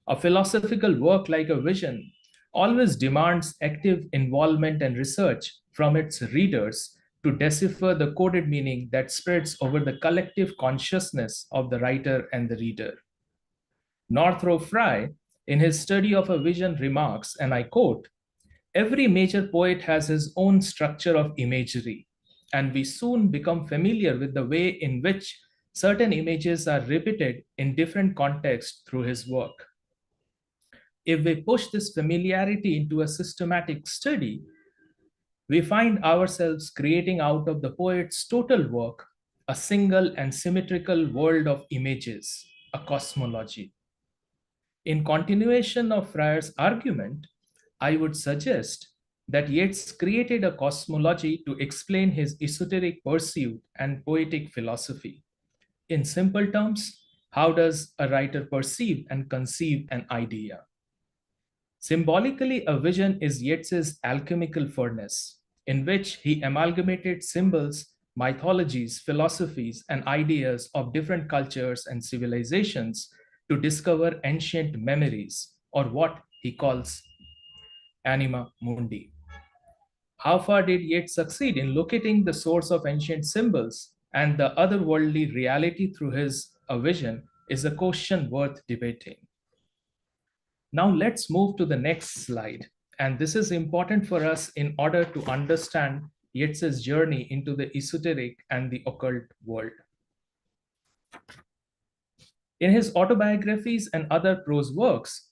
A philosophical work like A Vision always demands active involvement and research from its readers to decipher the coded meaning that spreads over the collective consciousness of the writer and the reader. Northrop Frye, in his study of A Vision, remarks, and I quote, "Every major poet has his own structure of imagery, and we soon become familiar with the way in which certain images are repeated in different contexts through his work. If we push this familiarity into a systematic study, we find ourselves creating out of the poet's total work a single and symmetrical world of images, a cosmology." In continuation of Frye's argument, I would suggest that Yeats created a cosmology to explain his esoteric pursuit and poetic philosophy. In simple terms, how does a writer perceive and conceive an idea? Symbolically, a vision is Yeats's alchemical furnace, in which he amalgamated symbols, mythologies, philosophies, and ideas of different cultures and civilizations to discover ancient memories, or what he calls anima mundi. How far did Yeats succeed in locating the source of ancient symbols and the otherworldly reality through his A Vision is a question worth debating. Now let's move to the next slide. And this is important for us in order to understand Yeats's journey into the esoteric and the occult world. In his autobiographies and other prose works,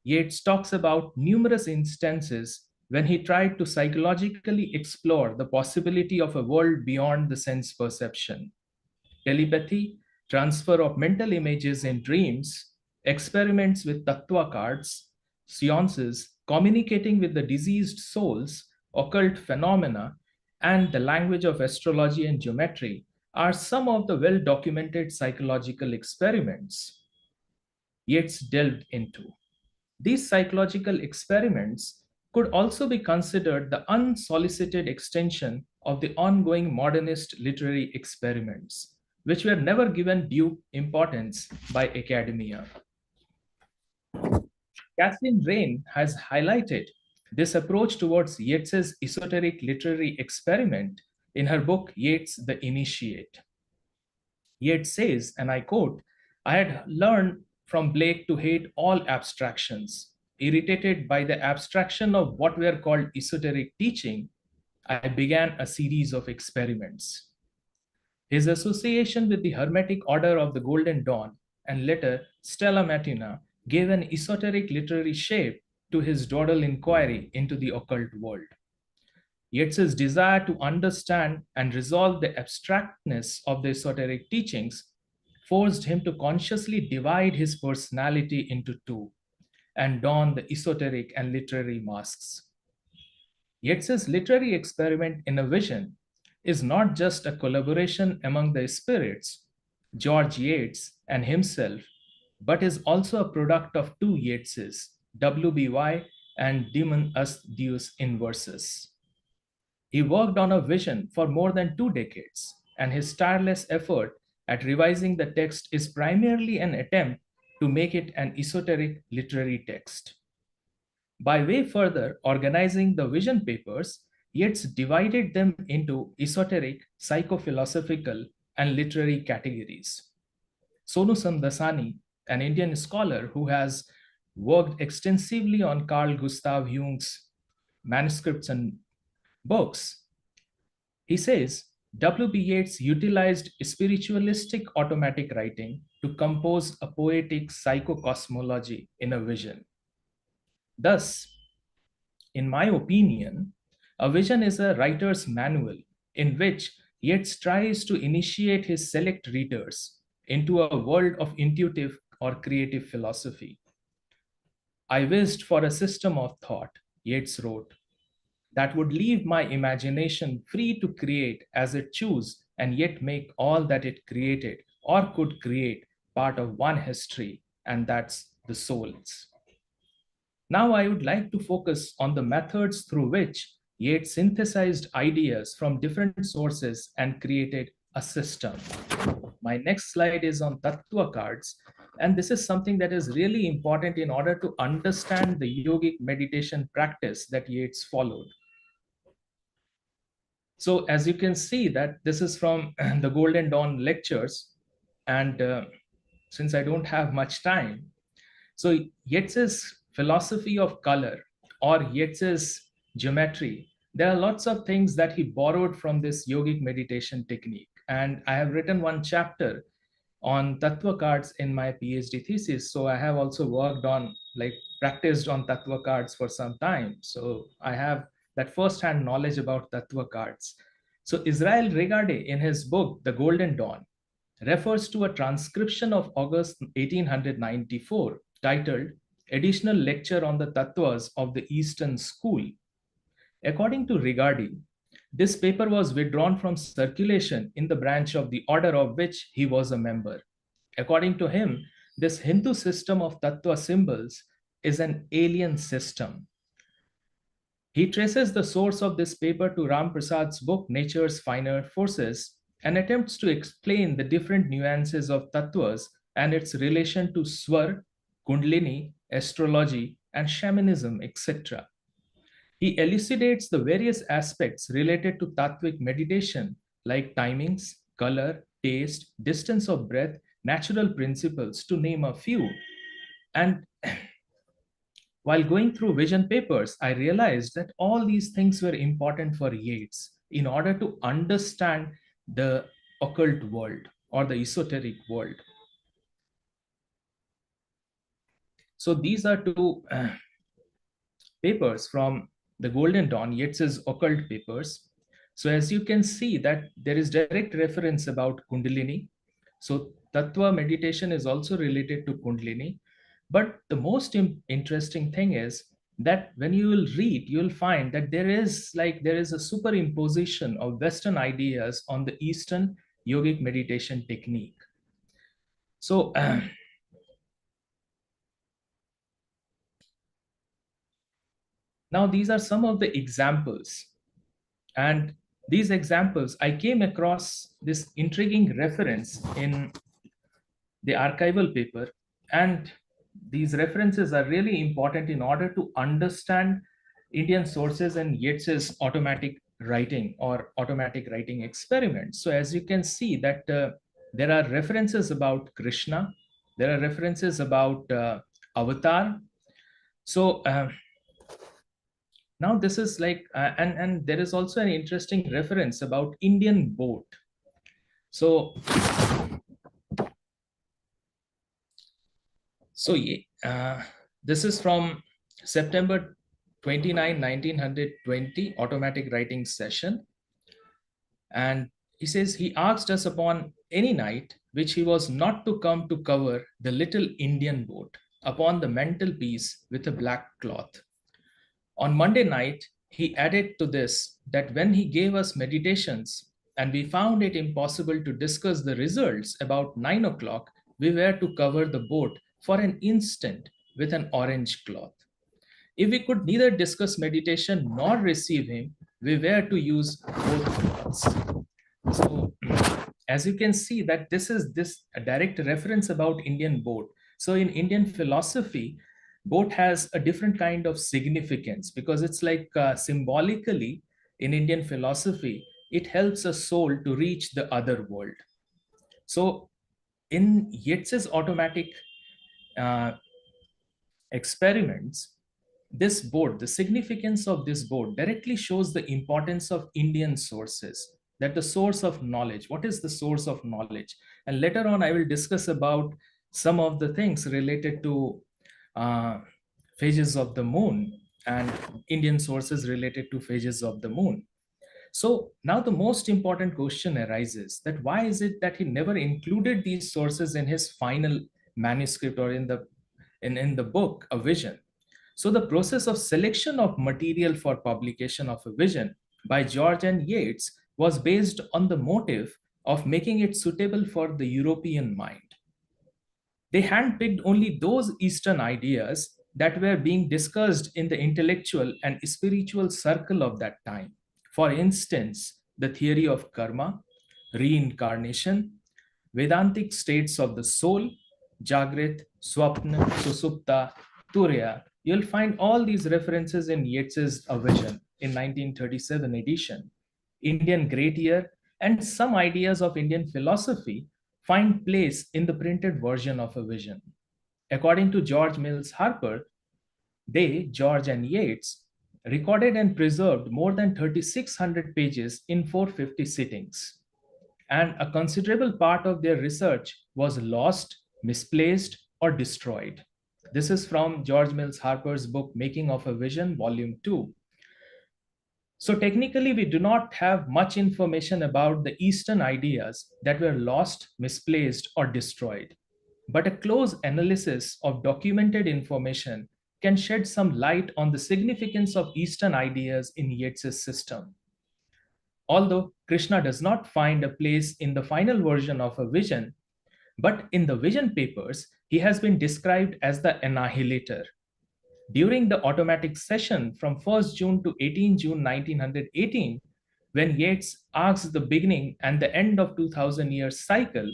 Yeats talks about numerous instances when he tried to psychologically explore the possibility of a world beyond the sense perception. Telepathy, transfer of mental images in dreams, experiments with tattva cards, seances, communicating with the diseased souls, occult phenomena, and the language of astrology and geometry are some of the well-documented psychological experiments Yeats delved into. These psychological experiments could also be considered the unsolicited extension of the ongoing modernist literary experiments, which were never given due importance by academia. Kathleen Rain has highlighted this approach towards Yeats's esoteric literary experiment in her book Yeats the Initiate. Yeats says, and I quote, "I had learned from Blake to hate all abstractions. Irritated by the abstraction of what were called esoteric teaching, I began a series of experiments." His association with the Hermetic Order of the Golden Dawn and later Stella Matina gave an esoteric literary shape to his dawdle inquiry into the occult world. Yeats's desire to understand and resolve the abstractness of the esoteric teachings forced him to consciously divide his personality into two and don the esoteric and literary masks. Yeats's literary experiment in A Vision is not just a collaboration among the spirits, George Yeats and himself, but is also a product of two Yeatses, WBY and Demon Us Deus Inversus. He worked on A Vision for more than 2 decades, and his tireless effort at revising the text is primarily an attempt to make it an esoteric literary text. By way further organizing the Vision papers, Yeats divided them into esoteric, psychophilosophical, and literary categories. Sonu Samdasani an Indian scholar who has worked extensively on Carl Gustav Jung's manuscripts and books. He says, W.B. Yeats utilized spiritualistic automatic writing to compose a poetic psychocosmology in a vision. Thus, in my opinion, a vision is a writer's manual in which Yeats tries to initiate his select readers into a world of intuitive or creative philosophy. I wished for a system of thought, Yeats wrote, that would leave my imagination free to create as it choose and yet make all that it created or could create part of one history, and that's the soul's. Now I would like to focus on the methods through which Yeats synthesized ideas from different sources and created a system. My next slide is on Tattva cards, and this is something that is really important in order to understand the yogic meditation practice that Yeats followed. So as you can see that this is from the Golden Dawn lectures, and since I don't have much time, so Yeats's philosophy of color or Yeats's geometry, there are lots of things that he borrowed from this yogic meditation technique. And I have written one chapter on Tattva cards in my PhD thesis. So I have also worked on, like, practiced on Tattva cards for some time. So I have that first-hand knowledge about Tattva cards. So Israel Regardie, in his book, The Golden Dawn, refers to a transcription of August 1894 titled Additional Lecture on the Tattvas of the Eastern School. According to Regardie, this paper was withdrawn from circulation in the branch of the order of which he was a member. According to him, this Hindu system of Tattva symbols is an alien system. He traces the source of this paper to Ram Prasad's book Nature's Finer Forces and attempts to explain the different nuances of tattvas and its relation to swar, kundalini, astrology, and shamanism, etc. He elucidates the various aspects related to tattvic meditation, like timings, color, taste, distance of breath, natural principles, to name a few. And while going through vision papers, I realized that all these things were important for Yeats in order to understand the occult world or the esoteric world. So these are two papers from the Golden Dawn, Yeats's occult papers. So as you can see that there is direct reference about Kundalini. So Tattva meditation is also related to Kundalini. But the most interesting thing is that when you will read, you will find that there is a superimposition of Western ideas on the Eastern yogic meditation technique. So now these are some of the examples. And these examples, I came across this intriguing reference in the archival paper, and these references are really important in order to understand Indian sources and Yeats's automatic writing or automatic writing experiments. So as you can see that there are references about Krishna, there are references about Avatar. So now this is like, and there is also an interesting reference about Indian boat. So this is from September 29, 1920, automatic writing session. And he says, he asked us upon any night which he was not to come to cover the little Indian boat upon the mantelpiece with a black cloth. On Monday night, he added to this that when he gave us meditations and we found it impossible to discuss the results about 9 o'clock, we were to cover the boat for an instant with an orange cloth. If we could neither discuss meditation nor receive him, we were to use both cloths. So as you can see that this is a direct reference about Indian boat. So in Indian philosophy, boat has a different kind of significance because it's like symbolically in Indian philosophy, it helps a soul to reach the other world. So in Yeats's automatic experiments, this board, the significance of this board directly shows the importance of Indian sources, that the source of knowledge, what is the source of knowledge? And later on, I will discuss about some of the things related to phases of the moon and Indian sources related to phases of the moon. So now the most important question arises, that why is it that he never included these sources in his final manuscript or in the book, A Vision? So the process of selection of material for publication of A Vision by George and Yeats was based on the motive of making it suitable for the European mind. They handpicked only those Eastern ideas that were being discussed in the intellectual and spiritual circle of that time. For instance, the theory of karma, reincarnation, Vedantic states of the soul, Jagrit, Swapna, Susupta, Turiya. You'll find all these references in Yeats's A Vision in 1937 edition. Indian Great Year and some ideas of Indian philosophy find place in the printed version of A Vision. According to George Mills Harper, they, George and Yeats, recorded and preserved more than 3,600 pages in 450 sittings. And a considerable part of their research was lost, misplaced, or destroyed. This is from George Mills Harper's book, Making of a Vision, Volume 2. So technically, we do not have much information about the Eastern ideas that were lost, misplaced, or destroyed. But a close analysis of documented information can shed some light on the significance of Eastern ideas in Yeats's system. Although Krishna does not find a place in the final version of A Vision, but in the Vision papers, he has been described as the annihilator. During the automatic session from 1st June to 18 June 1918, when Yeats asks the beginning and the end of 2000 years cycle,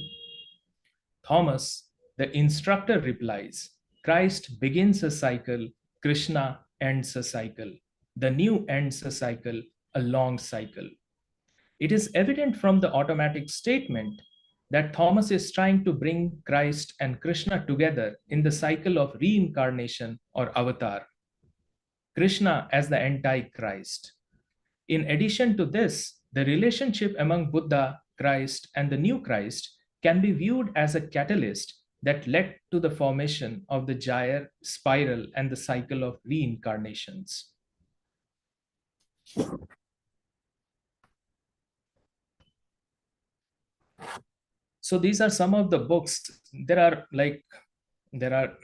Thomas, the instructor, replies, Christ begins a cycle, Krishna ends a cycle. The new ends a cycle, a long cycle. It is evident from the automatic statement that Thomas is trying to bring Christ and Krishna together in the cycle of reincarnation or avatar. Krishna as the anti-Christ. In addition to this, the relationship among Buddha, Christ, and the new Christ can be viewed as a catalyst that led to the formation of the gyre, spiral, and the cycle of reincarnations. So these are some of the books. There are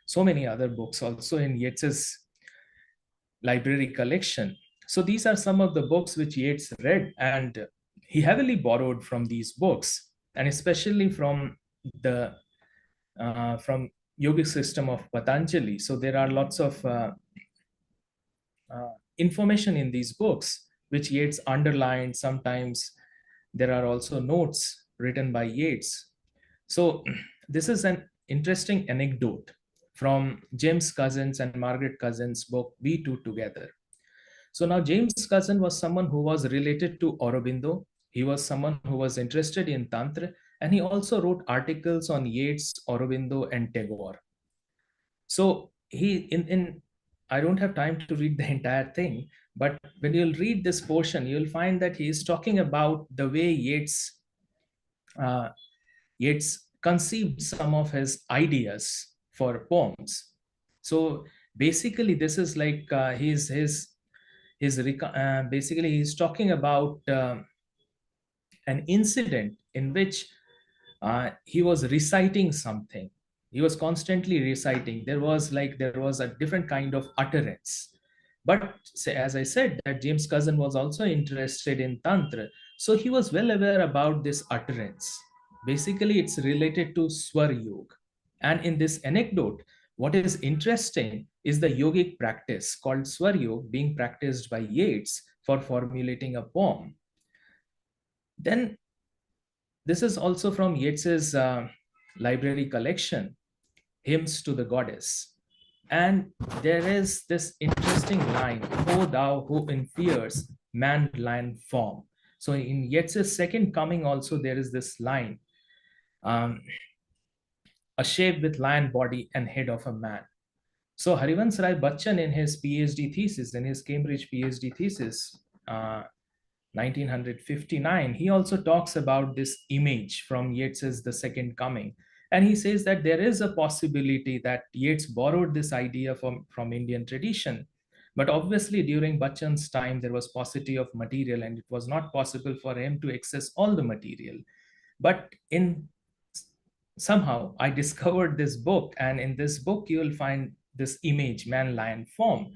so many other books also in Yeats's library collection. So these are some of the books which Yeats read, and he heavily borrowed from these books, and especially from the from yogic system of Patanjali. So there are lots of information in these books which Yeats underlined. Sometimes there are also notes written by Yeats. So this is an interesting anecdote from James Cousins and Margaret Cousins' book, We Two Together. So now James Cousin was someone who was related to Aurobindo. He was someone who was interested in Tantra, and he also wrote articles on Yeats, Aurobindo, and Tagore. So I don't have time to read the entire thing, but when you'll read this portion, you'll find that he is talking about the way Yeats conceived some of his ideas for poems. So basically, this is like basically he's talking about an incident in which he was reciting something. He was constantly reciting. There was a different kind of utterance. But as I said, that James Cousin was also interested in Tantra. So he was well aware about this utterance. Basically, it's related to Swar Yoga. And in this anecdote, what is interesting is the yogic practice called Swar Yoga being practiced by Yeats for formulating a poem. Then this is also from Yeats's library collection, Hymns to the Goddess. And there is this interesting line, O thou who in fears man-lion form. So in Yeats's second coming also, there is this line. a shape with lion body and head of a man. So Harivansh Rai Bachchan in his PhD thesis, in his Cambridge PhD thesis, 1959, he also talks about this image from Yeats's The Second Coming. And he says that there is a possibility that Yeats borrowed this idea from Indian tradition. But obviously, during Bachchan's time, there was paucity of material, and it was not possible for him to access all the material. But somehow I discovered this book, and in this book, you will find this image, man lion form.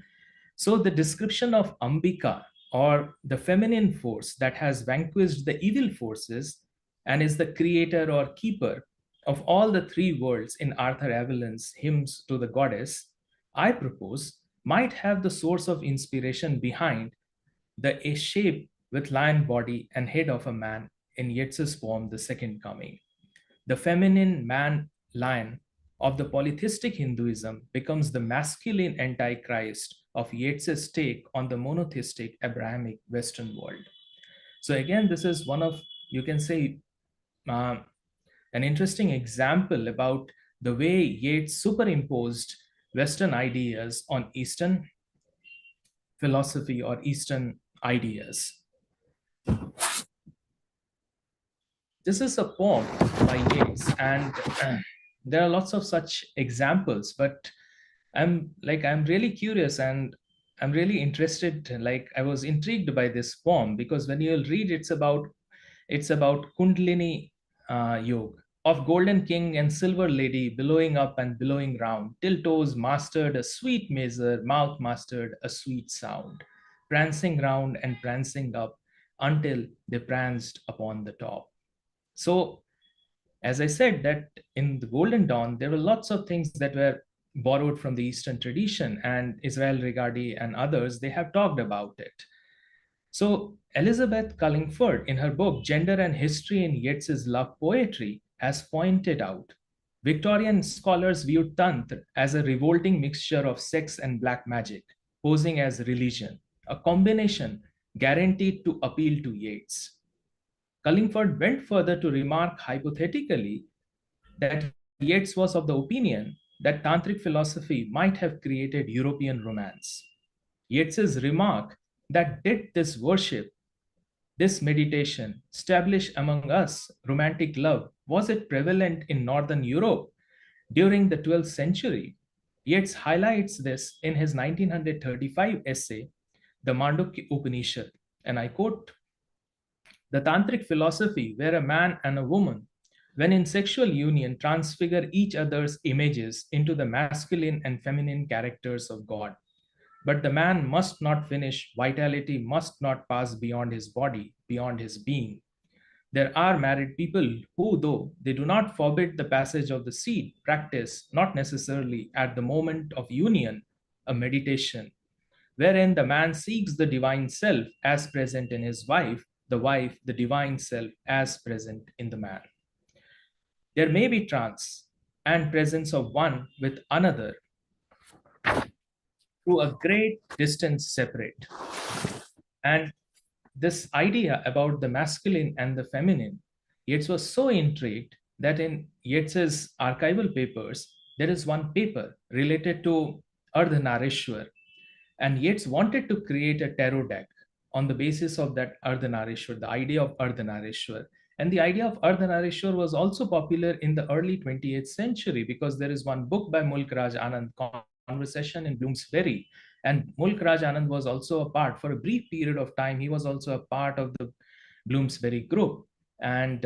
So the description of Ambika, or the feminine force that has vanquished the evil forces and is the creator or keeper of all the three worlds in Arthur Avellan's Hymns to the Goddess, I propose might have the source of inspiration behind the a shape with lion body and head of a man in Yeats's poem The Second Coming. The feminine man lion of the polytheistic Hinduism becomes the masculine antichrist of Yeats's take on the monotheistic Abrahamic Western world. So again, this is one of, you can say, an interesting example about the way Yeats superimposed Western ideas on Eastern philosophy or Eastern ideas. This is a poem by Yeats, and there are lots of such examples, but I'm really curious, and I'm really interested. Like, I was intrigued by this poem because when you'll read, it's about Kundalini yoga of golden king and silver lady, billowing up and billowing round till toes mastered a sweet measure, mouth mastered a sweet sound, prancing round and prancing up until they pranced upon the top. So, as I said, that in the Golden Dawn, there were lots of things that were borrowed from the Eastern tradition, and Israel Regardie and others, they have talked about it. So, Elizabeth Cullingford, in her book Gender and History in Yeats's Love Poetry, has pointed out Victorian scholars viewed Tantra as a revolting mixture of sex and black magic, posing as religion, a combination guaranteed to appeal to Yeats. Cullingford went further to remark hypothetically that Yeats was of the opinion that Tantric philosophy might have created European romance. Yeats's remark that did this worship, this meditation, establish among us romantic love, was it prevalent in Northern Europe during the 12th century? Yeats highlights this in his 1935 essay, The Mandukya Upanishad, and I quote, "The tantric philosophy where a man and a woman, when in sexual union, transfigure each other's images into the masculine and feminine characters of God. But the man must not finish, vitality must not pass beyond his body, beyond his being. There are married people who, though they do not forbid the passage of the seed, practice, not necessarily at the moment of union, a meditation, wherein the man seeks the divine self as present in his wife, the wife, the divine self as present in the man. There may be trance and presence of one with another through a great distance separate. And this idea about the masculine and the feminine, Yeats was so intrigued that in Yeats's archival papers, there is one paper related to Ardhanarishwar. And Yeats wanted to create a tarot deck on the basis of that Ardhanarishwar, the idea of Ardhanarishwar. And the idea of Ardhanarishwar was also popular in the early 20th century because there is one book by Mulk Raj Anand, Conversation in Bloomsbury. And Mulk Raj Anand was also a part, for a brief period of time, he was also a part of the Bloomsbury group. And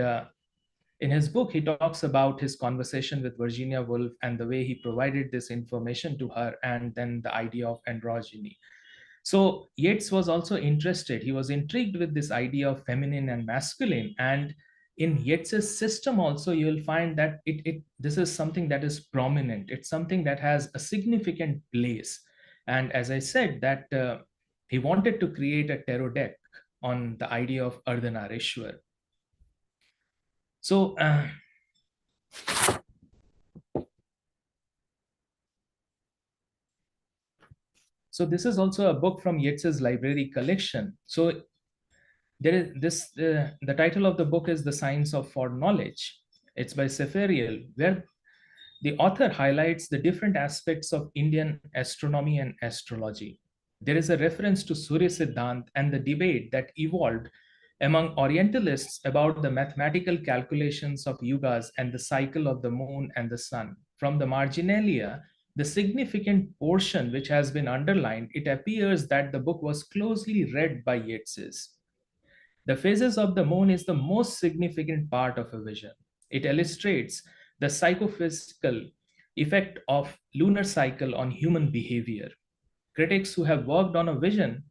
in his book, he talks about his conversation with Virginia Woolf and the way he provided this information to her, and then the idea of androgyny. So Yeats was also interested. He was intrigued with this idea of feminine and masculine. And in Yeats's system also, you will find that this is something that is prominent. It's something that has a significant place. And as I said, that he wanted to create a tarot deck on the idea of Ardhanarishwar. So, so this is also a book from Yeats's library collection. So there is this, the title of the book is The Science of Foreknowledge. It's by Seferiel, where the author highlights the different aspects of Indian astronomy and astrology. There is a reference to Surya Siddhant and the debate that evolved among Orientalists about the mathematical calculations of yugas and the cycle of the moon and the sun. From the marginalia, the significant portion which has been underlined, it appears that the book was closely read by Yeatses. The phases of the moon is the most significant part of a vision. It illustrates the psychophysical effect of lunar cycle on human behavior. Critics who have worked on a vision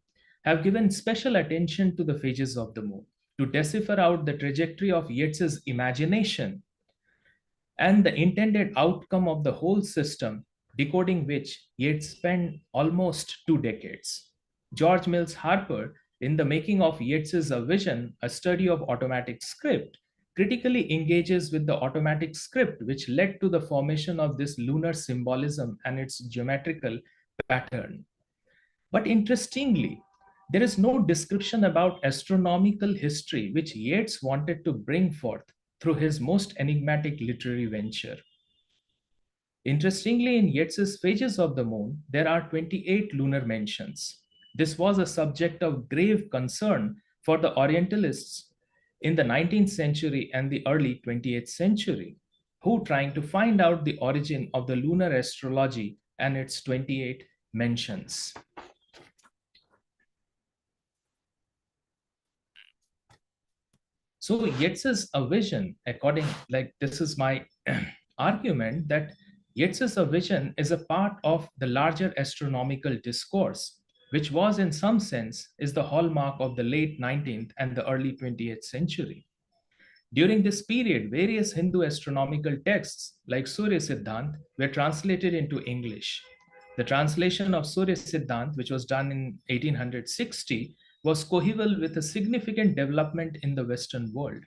have given special attention to the phases of the moon to decipher out the trajectory of Yeats's imagination and the intended outcome of the whole system, decoding which Yeats spent almost 2 decades. George Mills Harper, in The Making of Yeats's A Vision, a study of automatic script, critically engages with the automatic script which led to the formation of this lunar symbolism and its geometrical pattern. But interestingly, there is no description about astronomical history which Yeats wanted to bring forth through his most enigmatic literary venture. Interestingly, in Yeats's Phases of the Moon, there are 28 lunar mentions. This was a subject of grave concern for the Orientalists in the 19th century and the early 20th century, who trying to find out the origin of the lunar astrology and its 28 mentions. So Yeats's A Vision, this is my argument that Yeats's A Vision is a part of the larger astronomical discourse, which was in some sense is the hallmark of the late 19th and the early 20th century. During this period, various Hindu astronomical texts like Surya Siddhant were translated into English. The translation of Surya Siddhant, which was done in 1860, was coeval with a significant development in the Western world.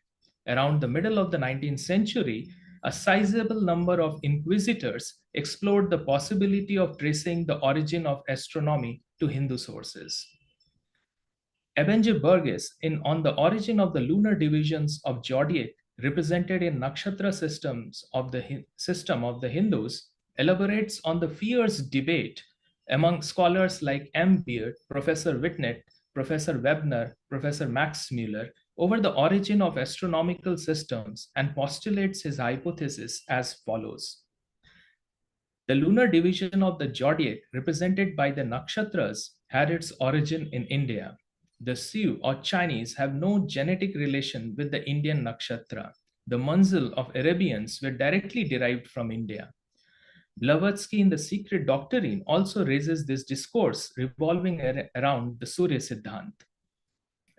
Around the middle of the 19th century, a sizable number of inquisitors explored the possibility of tracing the origin of astronomy to Hindu sources. Ebenezer Burgess, On the Origin of the Lunar Divisions of Zodiac Represented in Nakshatra Systems of the System of the Hindus, elaborates on the fierce debate among scholars like M. Beard, Professor Whitnett, Professor Webner, Professor Max Muller over the origin of astronomical systems and postulates his hypothesis as follows. The lunar division of the zodiac represented by the nakshatras had its origin in India. The Sioux or Chinese have no genetic relation with the Indian nakshatra. The manzil of Arabians were directly derived from India. Blavatsky in The Secret Doctrine also raises this discourse revolving around the Surya Siddhant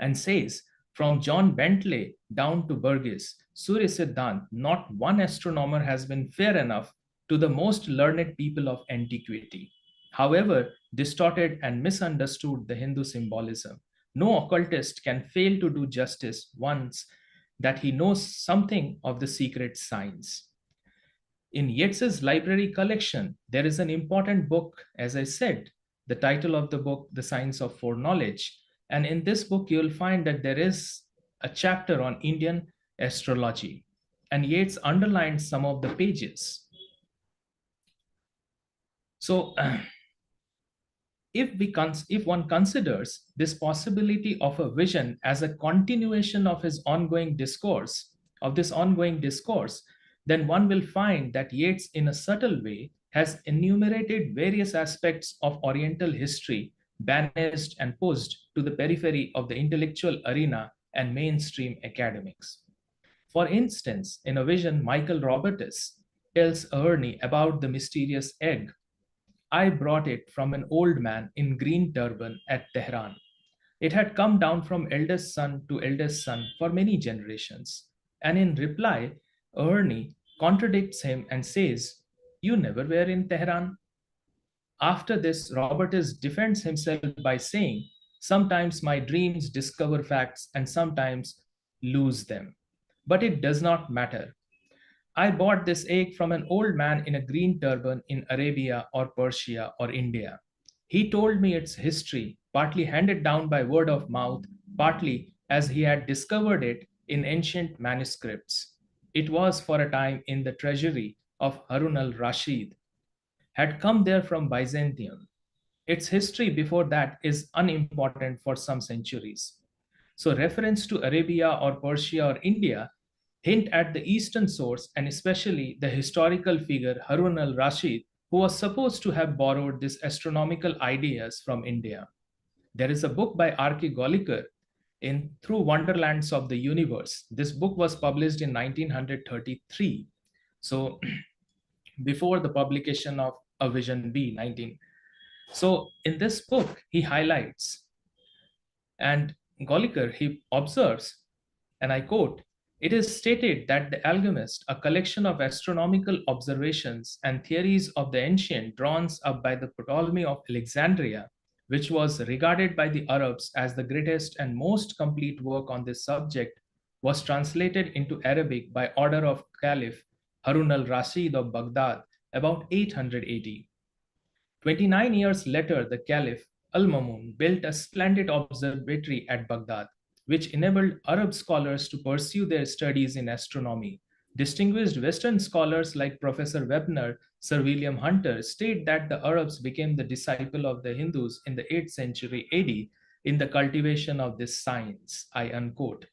and says, from John Bentley down to Burgess, Surya Siddhant, not one astronomer has been fair enough to the most learned people of antiquity. However, distorted and misunderstood the Hindu symbolism. No occultist can fail to do justice once that he knows something of the secret science. In Yeats's library collection, there is an important book, as I said, the title of the book, The Science of Foreknowledge. And in this book, you'll find that there is a chapter on Indian astrology. And Yeats underlines some of the pages. So if one considers this possibility of a vision as a continuation of his ongoing discourse, then one will find that Yeats, in a subtle way, has enumerated various aspects of Oriental history, banished and pushed to the periphery of the intellectual arena and mainstream academics. For instance, in A Vision, Michael Robertus tells Ernie about the mysterious egg. I brought it from an old man in green turban at Tehran. It had come down from eldest son to eldest son for many generations. And in reply, Ernie contradicts him and says, you never were in Tehran. After this, Robertus defends himself by saying, sometimes my dreams discover facts and sometimes lose them. But it does not matter. I bought this egg from an old man in a green turban in Arabia or Persia or India. He told me its history, partly handed down by word of mouth, partly as he had discovered it in ancient manuscripts. It was for a time in the treasury of Harun al-Rashid had come there from Byzantium. Its history before that is unimportant for some centuries. So reference to Arabia or Persia or India hint at the Eastern source and especially the historical figure Harun al-Rashid, who was supposed to have borrowed these astronomical ideas from India. There is a book by R.K. Golikar in Through Wonderlands of the Universe. This book was published in 1933. So before the publication of A Vision B, 19. So in this book, he highlights, and Golikar, he observes, and I quote, "It is stated that the Alchemist, a collection of astronomical observations and theories of the ancient drawn up by the Ptolemy of Alexandria, which was regarded by the Arabs as the greatest and most complete work on this subject, was translated into Arabic by order of Caliph Harun al-Rashid of Baghdad about 880. 29 years later, the Caliph Al-Mamun built a splendid observatory at Baghdad, which enabled Arab scholars to pursue their studies in astronomy. Distinguished Western scholars like Professor Webner, Sir William Hunter state that the Arabs became the disciple of the Hindus in the 8th century AD in the cultivation of this science. I unquote.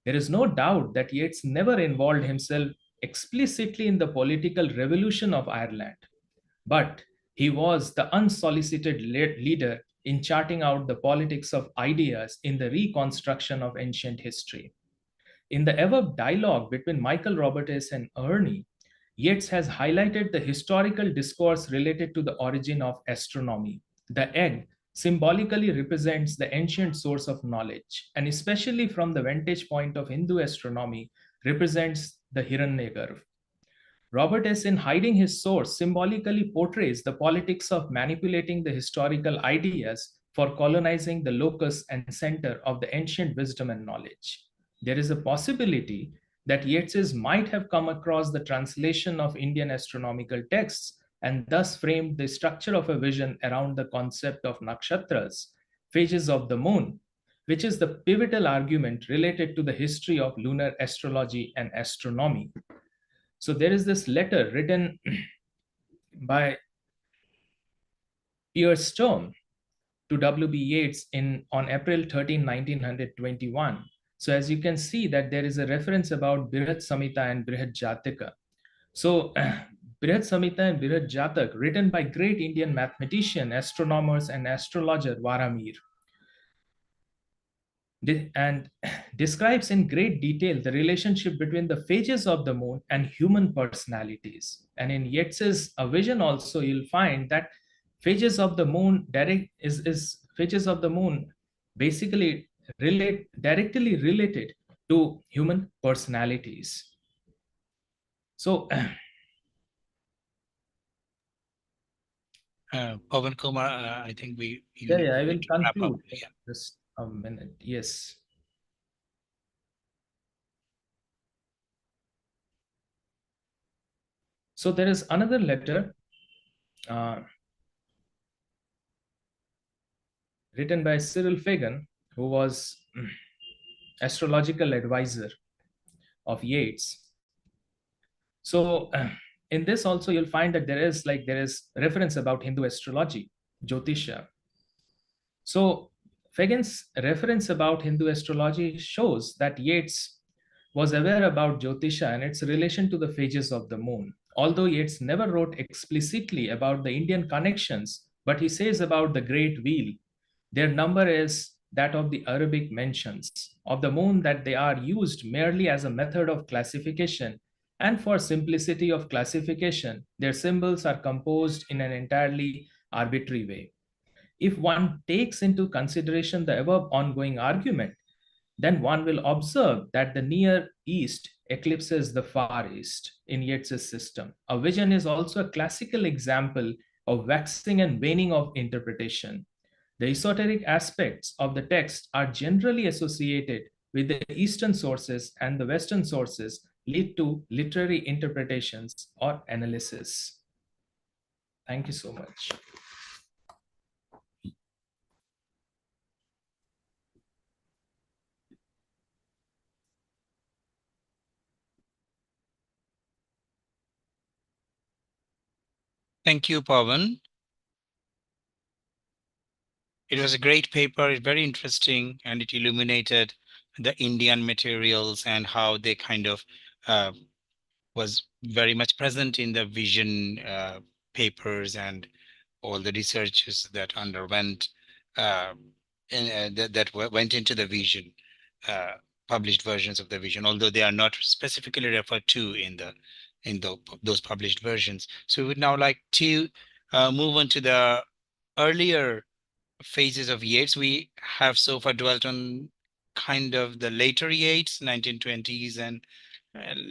There is no doubt that Yeats never involved himself explicitly in the political revolution of Ireland, but he was the unsolicited leader in charting out the politics of ideas in the reconstruction of ancient history. In the above dialogue between Michael Robertes and Ernie, Yeats has highlighted the historical discourse related to the origin of astronomy. The egg symbolically represents the ancient source of knowledge, and especially from the vantage point of Hindu astronomy, represents the Hiranyagarbha. Robertes, in hiding his source, symbolically portrays the politics of manipulating the historical ideas for colonizing the locus and center of the ancient wisdom and knowledge. There is a possibility that Yeats might have come across the translation of Indian astronomical texts and thus framed the structure of a vision around the concept of nakshatras, phases of the moon, which is the pivotal argument related to the history of lunar astrology and astronomy. So there is this letter written by Pierce Stone to W.B. Yeats on April 13, 1921. So as you can see that there is a reference about Brihat Samhita and Brihat Jataka. So Brihat Samhita and Brihat Jatak, written by great Indian mathematician, astronomers, and astrologer Varamir, and describes in great detail the relationship between the phases of the moon and human personalities. And in Yeats's A Vision also, you'll find that phases of the moon phases of the moon basically directly related to human personalities. So Pavan Kumar, I think I will need to wrap up. conclude Yeah. just a minute. Yes. So there is another letter written by Cyril Fagan, who was astrological advisor of Yeats. So in this also you'll find that there is reference about Hindu astrology, Jyotisha. So Fagan's reference about Hindu astrology shows that Yeats was aware about Jyotisha and its relation to the phases of the moon. Although Yeats never wrote explicitly about the Indian connections, but he says about the great wheel, their number is that of the Arabic mentions of the moon, that they are used merely as a method of classification, and for simplicity of classification, their symbols are composed in an entirely arbitrary way. If one takes into consideration the above ongoing argument, then one will observe that the Near East eclipses the Far East in Yeats's system. A vision is also a classical example of waxing and waning of interpretation. The esoteric aspects of the text are generally associated with the Eastern sources, and the Western sources lead to literary interpretations or analysis. Thank you so much. Thank you, Pawan. It was a great paper, very interesting, and it illuminated the Indian materials and how they kind of was very much present in the vision papers and all the researches that underwent that went into the vision, published versions of the vision, although they are not specifically referred to in those published versions. So we would now like to move on to the earlier phases of Yeats. We have so far dwelt on kind of the later Yeats, 1920s and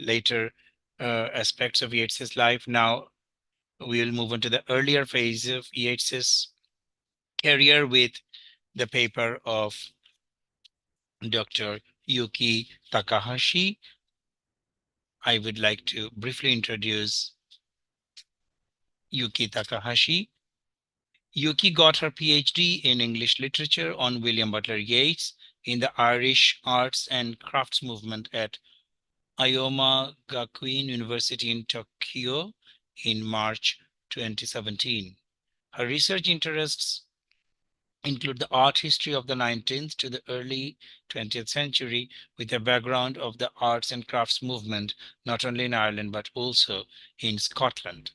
later aspects of Yeats's life. Now we will move on to the earlier phase of Yeats's career with the paper of Dr. Yuki Takahashi. I would like to briefly introduce Yuki Takahashi. Yuki got her PhD in English literature on William Butler Yeats in the Irish Arts and Crafts movement at Ioma Gakuin University in Tokyo in March 2017. Her research interests include the art history of the 19th to the early 20th century, with a background of the arts and crafts movement, not only in Ireland, but also in Scotland.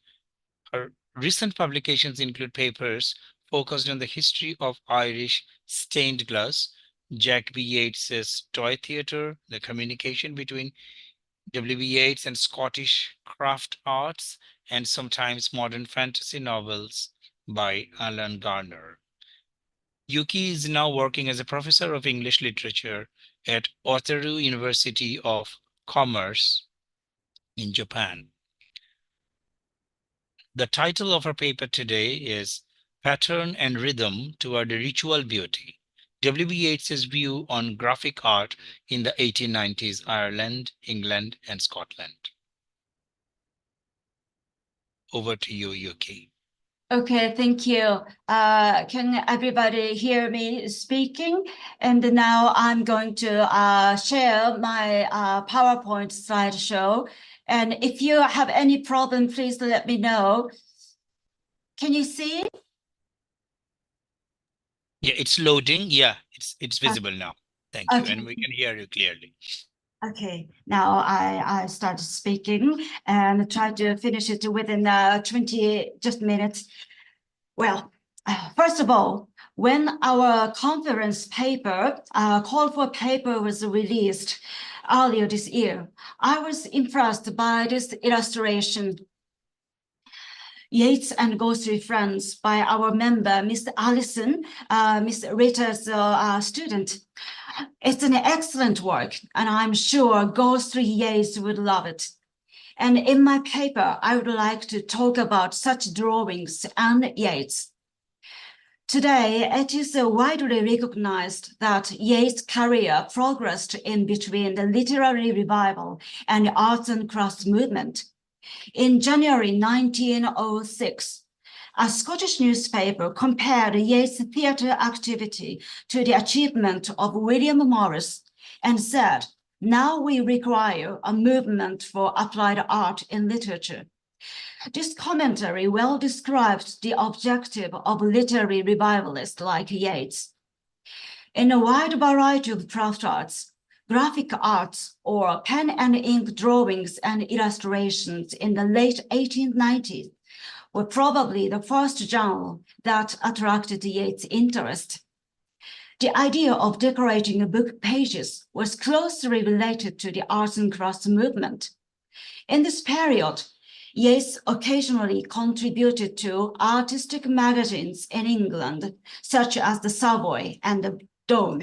Her recent publications include papers focused on the history of Irish stained glass, Jack B. Yeats's toy theatre, the communication between W.B. Yeats and Scottish craft arts, and sometimes modern fantasy novels by Alan Garner. Yuki is now working as a professor of English literature at Otaru University of Commerce in Japan. The title of her paper today is Pattern and Rhythm Toward a Ritual Beauty, W.B. Yeats's view on graphic art in the 1890s Ireland, England, and Scotland. Over to you, Yuki. Okay, thank you. Can everybody hear me speaking? And now I'm going to share my PowerPoint slideshow. And if you have any problem, please let me know. Can you see? Yeah, it's loading. Yeah, it's visible now. Thank you. Okay. And we can hear you clearly. Okay, now I start speaking and try to finish it within 20 just minutes. Well, first of all, when our conference paper, call for paper was released earlier this year, I was impressed by this illustration, Yeats and Ghostly Friends, by our member, Mr. Allison, Miss Rita's student. It's an excellent work, and I'm sure Ghostly Yeats would love it. And in my paper, I would like to talk about such drawings and Yeats. Today, it is widely recognized that Yeats' career progressed in between the literary revival and the arts and crafts movement. In January 1906, a Scottish newspaper compared Yeats' theatre activity to the achievement of William Morris and said, "Now we require a movement for applied art in literature." This commentary well describes the objective of literary revivalists like Yeats. In a wide variety of craft arts, graphic arts, or pen and ink drawings and illustrations in the late 1890s were probably the first genre that attracted Yeats' interest. The idea of decorating book pages was closely related to the arts and crafts movement. In this period, Yeats occasionally contributed to artistic magazines in England, such as the Savoy and the Dome.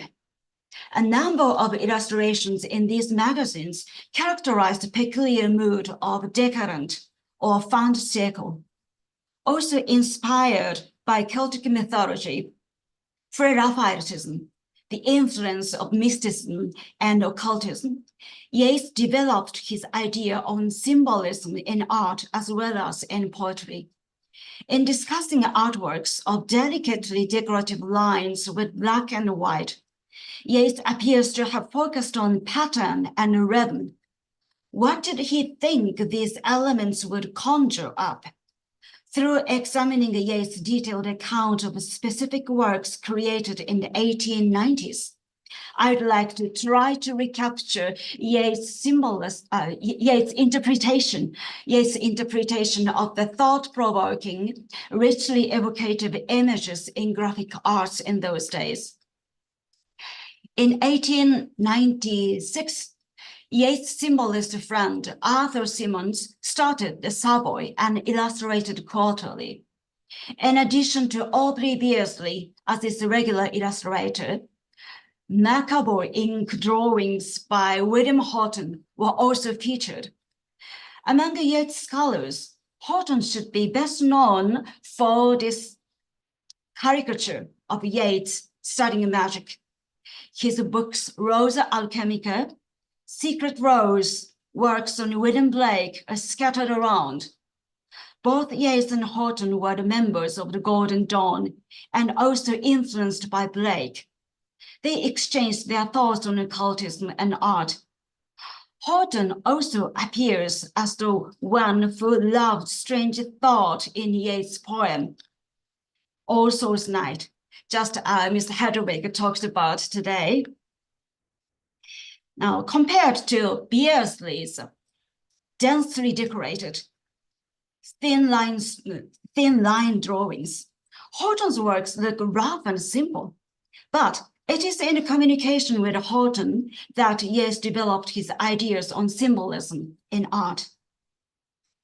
A number of illustrations in these magazines characterized the peculiar mood of decadent or fun circle. Also inspired by Celtic mythology, Pre-Raphaelitism, the influence of mysticism and occultism, Yeats developed his idea on symbolism in art as well as in poetry. In discussing artworks of delicately decorative lines with black and white, Yeats appears to have focused on pattern and rhythm. What did he think these elements would conjure up? Through examining Yeats' detailed account of specific works created in the 1890s, I'd like to try to recapture Yeats' interpretation of the thought-provoking, richly evocative images in graphic arts in those days. In 1896, Yeats' symbolist friend Arthur Symonds started the Savoy, an illustrated quarterly. In addition to Aubrey Beardsley as its regular illustrator, macabre ink drawings by William Horton were also featured. Among Yeats scholars, Horton should be best known for this caricature of Yeats studying magic. His books Rosa Alchemica, Secret Rose, works on William Blake are scattered around. Both Yeats and Horton were the members of the Golden Dawn and also influenced by Blake. They exchanged their thoughts on occultism and art. Horton also appears as the one who loved strange thought in Yeats' poem, All Souls' Night, just as Mr. Hedwig talked about today. Now, compared to Beardsley's densely decorated, thin line drawings, Horton's works look rough and simple, but it is in communication with Horton that Yeats developed his ideas on symbolism in art.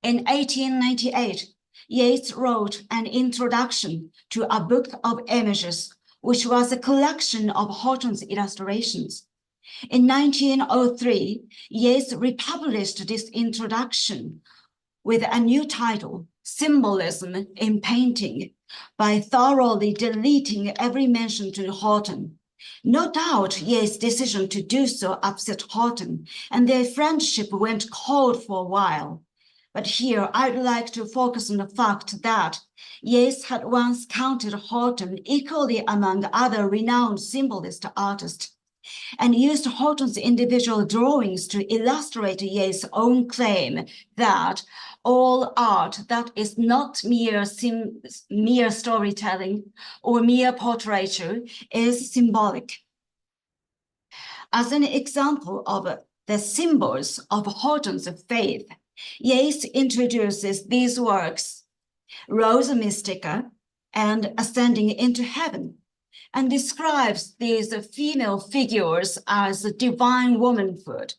In 1898, Yeats wrote an introduction to a book of images, which was a collection of Horton's illustrations. In 1903, Yeats republished this introduction with a new title, Symbolism in Painting, by thoroughly deleting every mention to Horton. No doubt Yeats' decision to do so upset Horton, and their friendship went cold for a while. But here I'd like to focus on the fact that Yeats had once counted Horton equally among other renowned symbolist artists, and used Horton's individual drawings to illustrate Yeats' own claim that all art that is not mere storytelling or mere portraiture is symbolic. As an example of the symbols of Horton's faith, Yeats introduces these works, Rosa Mystica and Ascending into Heaven, and describes these female figures as divine womanhood.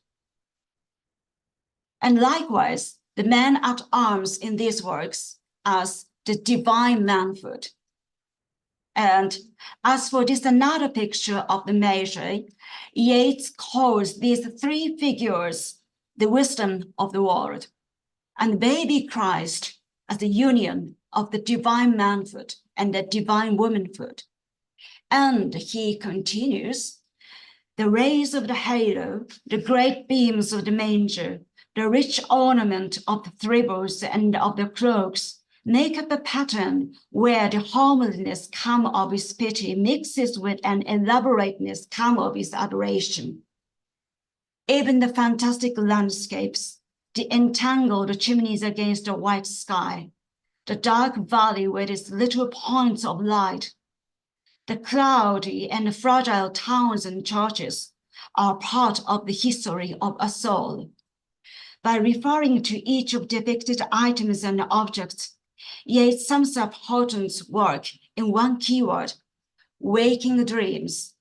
And likewise, the man at arms in these works as the divine manhood. And as for this another picture of the Magi, Yeats calls these three figures the wisdom of the world, and baby Christ as the union of the divine manhood and the divine womanhood. And he continues, the rays of the halo, the great beams of the manger, the rich ornament of the thribles and of the cloaks make up a pattern where the homeliness come of his pity mixes with an elaborateness come of his adoration. Even the fantastic landscapes, the entangled chimneys against the white sky, the dark valley with its little points of light, the cloudy and fragile towns and churches are part of the history of a soul. By referring to each of depicted items and objects, Yeats sums up Horton's work in one keyword, waking dreams,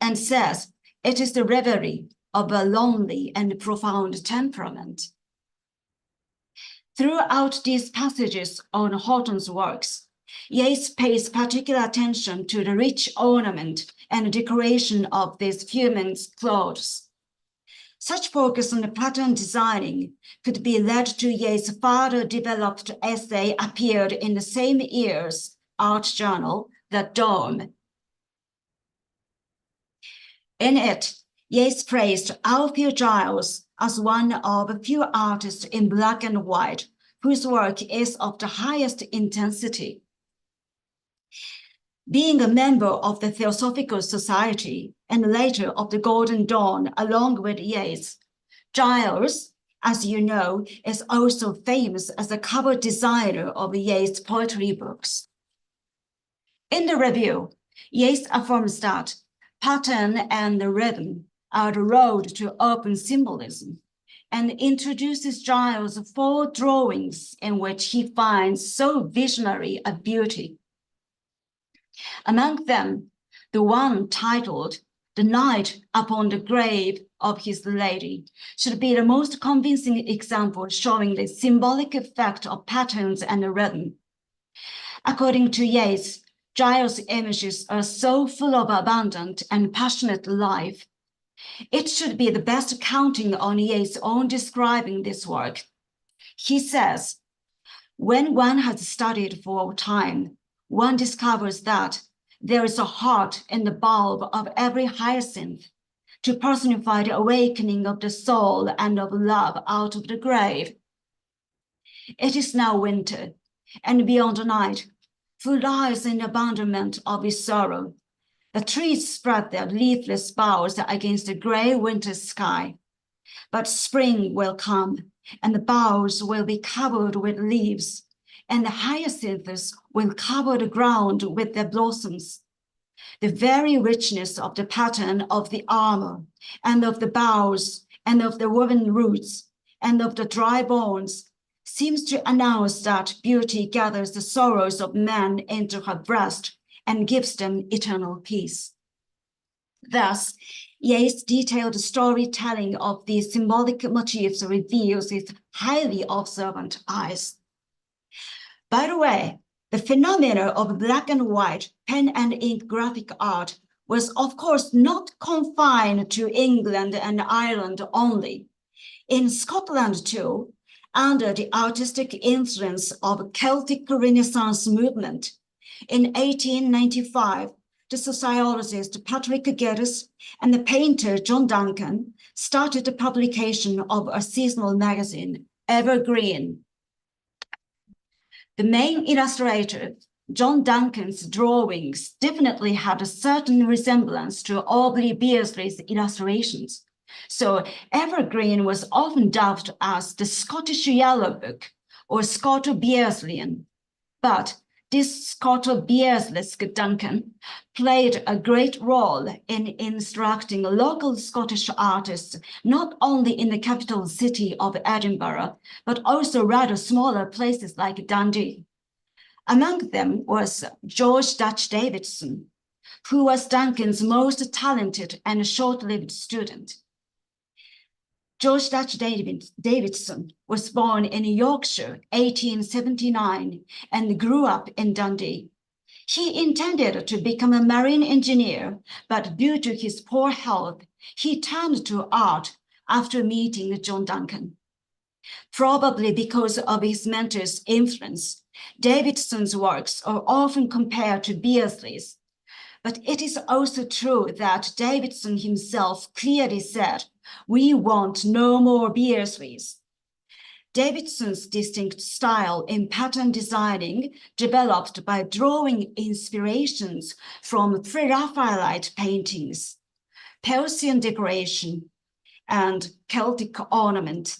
and says it is the reverie of a lonely and profound temperament. Throughout these passages on Horton's works, Yeats pays particular attention to the rich ornament and decoration of these women's clothes. Such focus on the pattern designing could be led to Yeats' further developed essay appeared in the same year's art journal, The Dome. In it, Yeats praised Alfred Giles as one of a few artists in black and white whose work is of the highest intensity. Being a member of the Theosophical Society and later of the Golden Dawn along with Yeats, Giles as you know, is also famous as the cover designer of Yeats' poetry books. In the review, Yeats affirms that pattern and rhythm are the road to open symbolism, and introduces Giles' 4 drawings in which he finds so visionary a beauty. Among them, the one titled "The Night upon the Grave of His Lady" should be the most convincing example showing the symbolic effect of patterns and rhythm. According to Yeats, Giles' images are so full of abundant and passionate life. It should be the best counting on Yeats' own describing this work. He says, "When one has studied for a time, one discovers that there is a heart in the bulb of every hyacinth to personify the awakening of the soul and of love out of the grave. It is now winter, and beyond the night, who lies in the abandonment of his sorrow. The trees spread their leafless boughs against the gray winter sky. But spring will come, and the boughs will be covered with leaves, and the hyacinths will cover the ground with their blossoms. The very richness of the pattern of the armor, and of the boughs, and of the woven roots, and of the dry bones, seems to announce that beauty gathers the sorrows of men into her breast and gives them eternal peace." Thus, Yeats' detailed storytelling of these symbolic motifs reveals his highly observant eyes. By the way, the phenomena of black and white pen and ink graphic art was of course not confined to England and Ireland only. In Scotland too, under the artistic influence of Celtic Renaissance movement, in 1895, the sociologist Patrick Geddes and the painter John Duncan started the publication of a seasonal magazine, Evergreen. The main illustrator, John Duncan's drawings definitely had a certain resemblance to Aubrey Beardsley's illustrations. So Evergreen was often dubbed as the Scottish Yellow Book or Scoto-Bearsleyan. But this Scoto-Bearslesque Duncan played a great role in instructing local Scottish artists, not only in the capital city of Edinburgh, but also rather smaller places like Dundee. Among them was George Dutch Davidson, who was Duncan's most talented and short-lived student. George Dutch Davidson was born in Yorkshire, 1879, and grew up in Dundee. He intended to become a marine engineer, but due to his poor health, he turned to art after meeting John Duncan. Probably because of his mentor's influence, Davidson's works are often compared to Beardsley's. But it is also true that Davidson himself clearly said, "We want no more Beardsleys." Davidson's distinct style in pattern designing developed by drawing inspirations from pre-Raphaelite paintings, Persian decoration, and Celtic ornament.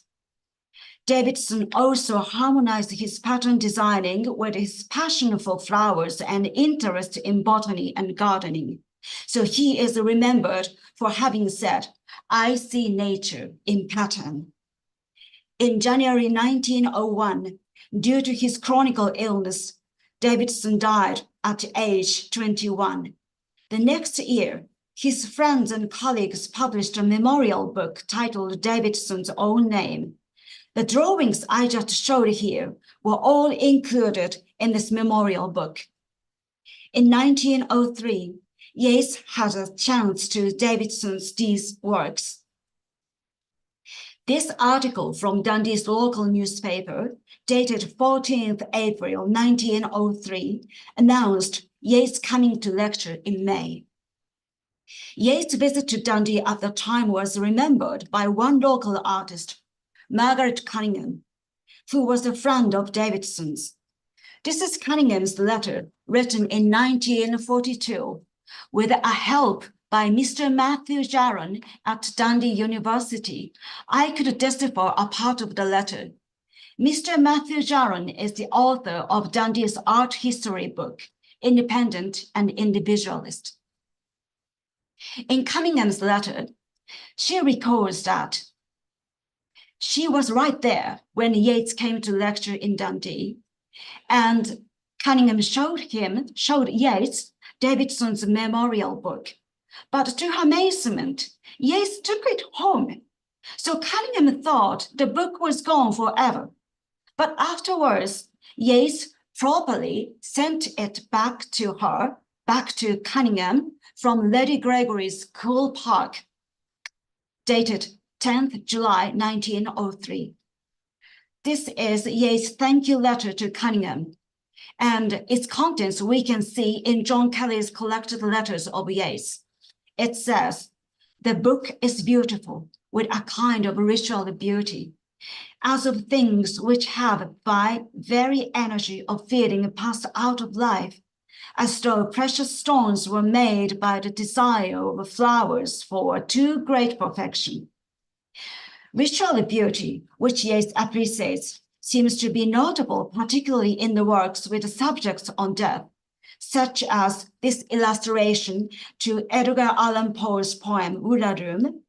Davidson also harmonized his pattern designing with his passion for flowers and interest in botany and gardening. So he is remembered for having said, "I see nature in pattern." In January 1901, due to his chronic illness, Davidson died at age 21. The next year, his friends and colleagues published a memorial book titled Davidson's Own Name. The drawings I just showed here were all included in this memorial book. In 1903, Yeats had a chance to Davidson's these works. This article from Dundee's local newspaper, dated 14th April 1903, announced Yeats coming to lecture in May. Yeats' visit to Dundee at the time was remembered by one local artist, Margaret Cunningham, who was a friend of Davidson's. This is Cunningham's letter written in 1942 with a help by Mr. Matthew Jaron at Dundee University, I could decipher a part of the letter. Mr. Matthew Jaron is the author of Dundee's art history book, Independent and Individualist. In Cunningham's letter, she recalls that she was right there when Yeats came to lecture in Dundee, and Cunningham showed Yeats Davidson's memorial book. But to her amazement, Yeats took it home. So Cunningham thought the book was gone forever. But afterwards, Yeats properly sent it back to Cunningham from Lady Gregory's Cool Park, dated 10th July 1903. This is Yeats' thank you letter to Cunningham, and its contents we can see in John Kelly's collected letters of Yeats. It says, "The book is beautiful with a kind of ritual beauty, as of things which have by very energy of feeling passed out of life, as though precious stones were made by the desire of flowers for too great perfection." Ritual beauty, which Yeats appreciates, seems to be notable particularly in the works with subjects on death, such as this illustration to Edgar Allan Poe's poem Ulladume,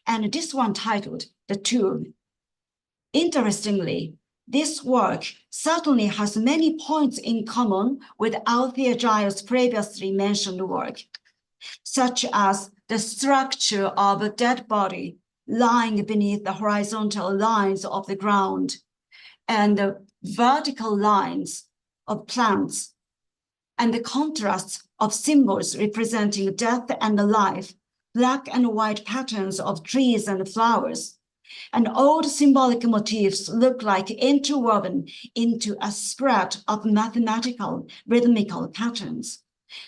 and this one titled The Tomb. Interestingly, this work certainly has many points in common with Althea Giles' previously mentioned work, such as the structure of a dead body lying beneath the horizontal lines of the ground and the vertical lines of plants, and the contrasts of symbols representing death and life, black and white patterns of trees and flowers, and old symbolic motifs look like interwoven into a spread of mathematical, rhythmical patterns.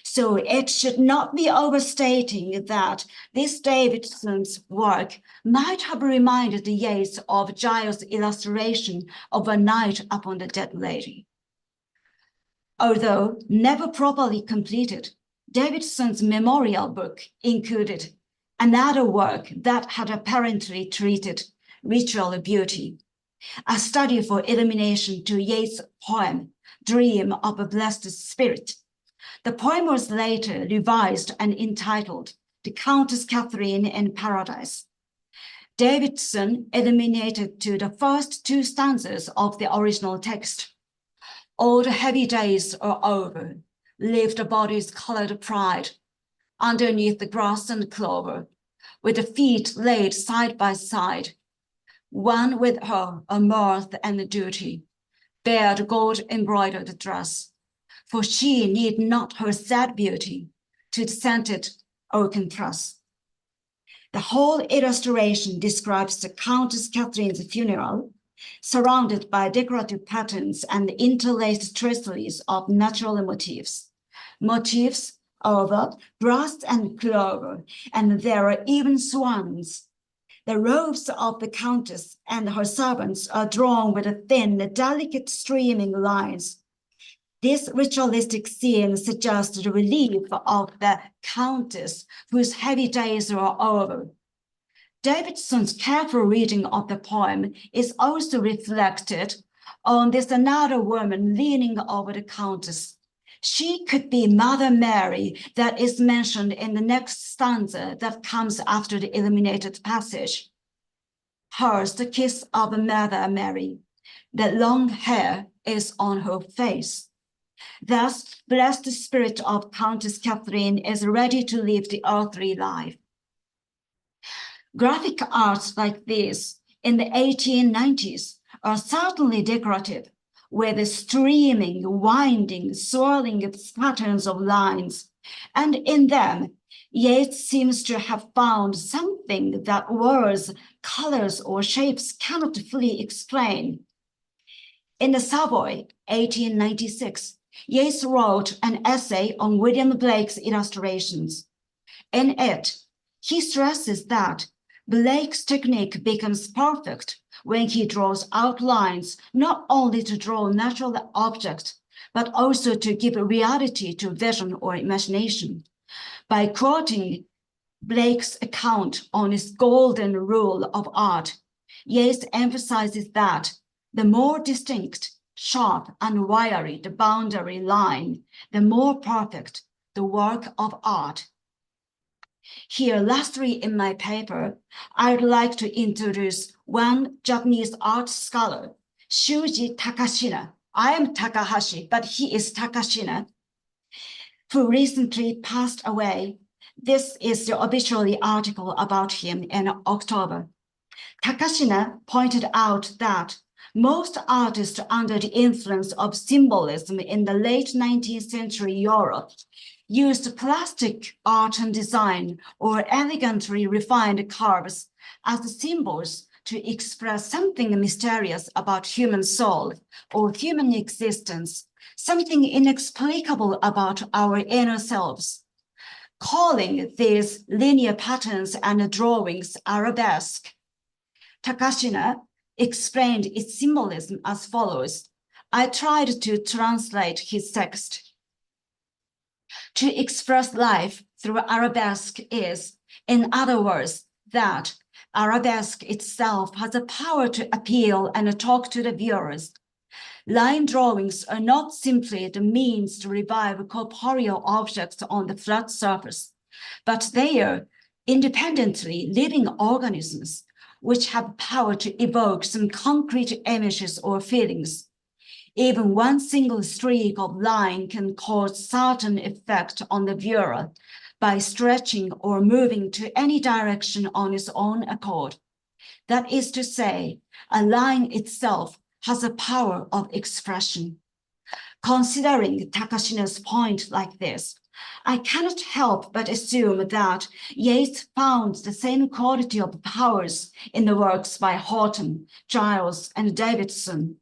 So it should not be overstating that this Davidson's work might have reminded Yeats of Giles' illustration of A Night Upon the Dead Lady. Although never properly completed, Davidson's memorial book included another work that had apparently treated ritual beauty, a study for illumination to Yeats' poem, Dream of a Blessed Spirit. The poem was later revised and entitled The Countess Catherine in Paradise. Davidson illuminated to the first two stanzas of the original text. All the heavy days are over, live the body's colored pride, underneath the grass and clover, with the feet laid side by side, one with her a mirth and duty, bear the gold embroidered dress, for she need not her sad beauty to the scented oaken truss. The whole illustration describes the Countess Catherine's funeral, surrounded by decorative patterns and interlaced traceries of natural motifs of grass and clover, and there are even swans. The robes of the Countess and her servants are drawn with thin, delicate streaming lines. This ritualistic scene suggests the relief of the Countess, whose heavy days are over. Davidson's careful reading of the poem is also reflected on this another woman leaning over the Countess. She could be Mother Mary that is mentioned in the next stanza that comes after the illuminated passage. Hers the kiss of Mother Mary, the long hair is on her face. Thus, blessed spirit of Countess Catherine is ready to live the earthly life. Graphic arts like this in the 1890s are certainly decorative, with streaming, winding, swirling patterns of lines, and in them, Yeats seems to have found something that words, colors, or shapes cannot fully explain. In the Savoy, 1896, Yeats wrote an essay on William Blake's illustrations. In it, he stresses that Blake's technique becomes perfect when he draws outlines not only to draw natural objects, but also to give reality to vision or imagination. By quoting Blake's account on his golden rule of art, Yeats emphasizes that the more distinct, sharp, and wiry the boundary line, the more perfect the work of art. Here, lastly in my paper, I'd like to introduce one Japanese art scholar, Shuji Takashina. I am Takahashi, but he is Takashina, who recently passed away. This is the obituary article about him in October. Takashina pointed out that most artists under the influence of symbolism in the late 19th century Europe used plastic art and design or elegantly refined curves as symbols to express something mysterious about human soul or human existence, something inexplicable about our inner selves. Calling these linear patterns and drawings arabesque, Takashina explained its symbolism as follows. I tried to translate his text. To express life through arabesque is, in other words, that arabesque itself has a power to appeal and talk to the viewers. Line drawings are not simply the means to revive corporeal objects on the flat surface, but they are independently living organisms which have power to evoke some concrete images or feelings. Even one single streak of line can cause certain effect on the viewer by stretching or moving to any direction on its own accord. That is to say, a line itself has a power of expression. Considering Takashina's point like this, I cannot help but assume that Yeats found the same quality of powers in the works by Horton, Giles, and Davidson.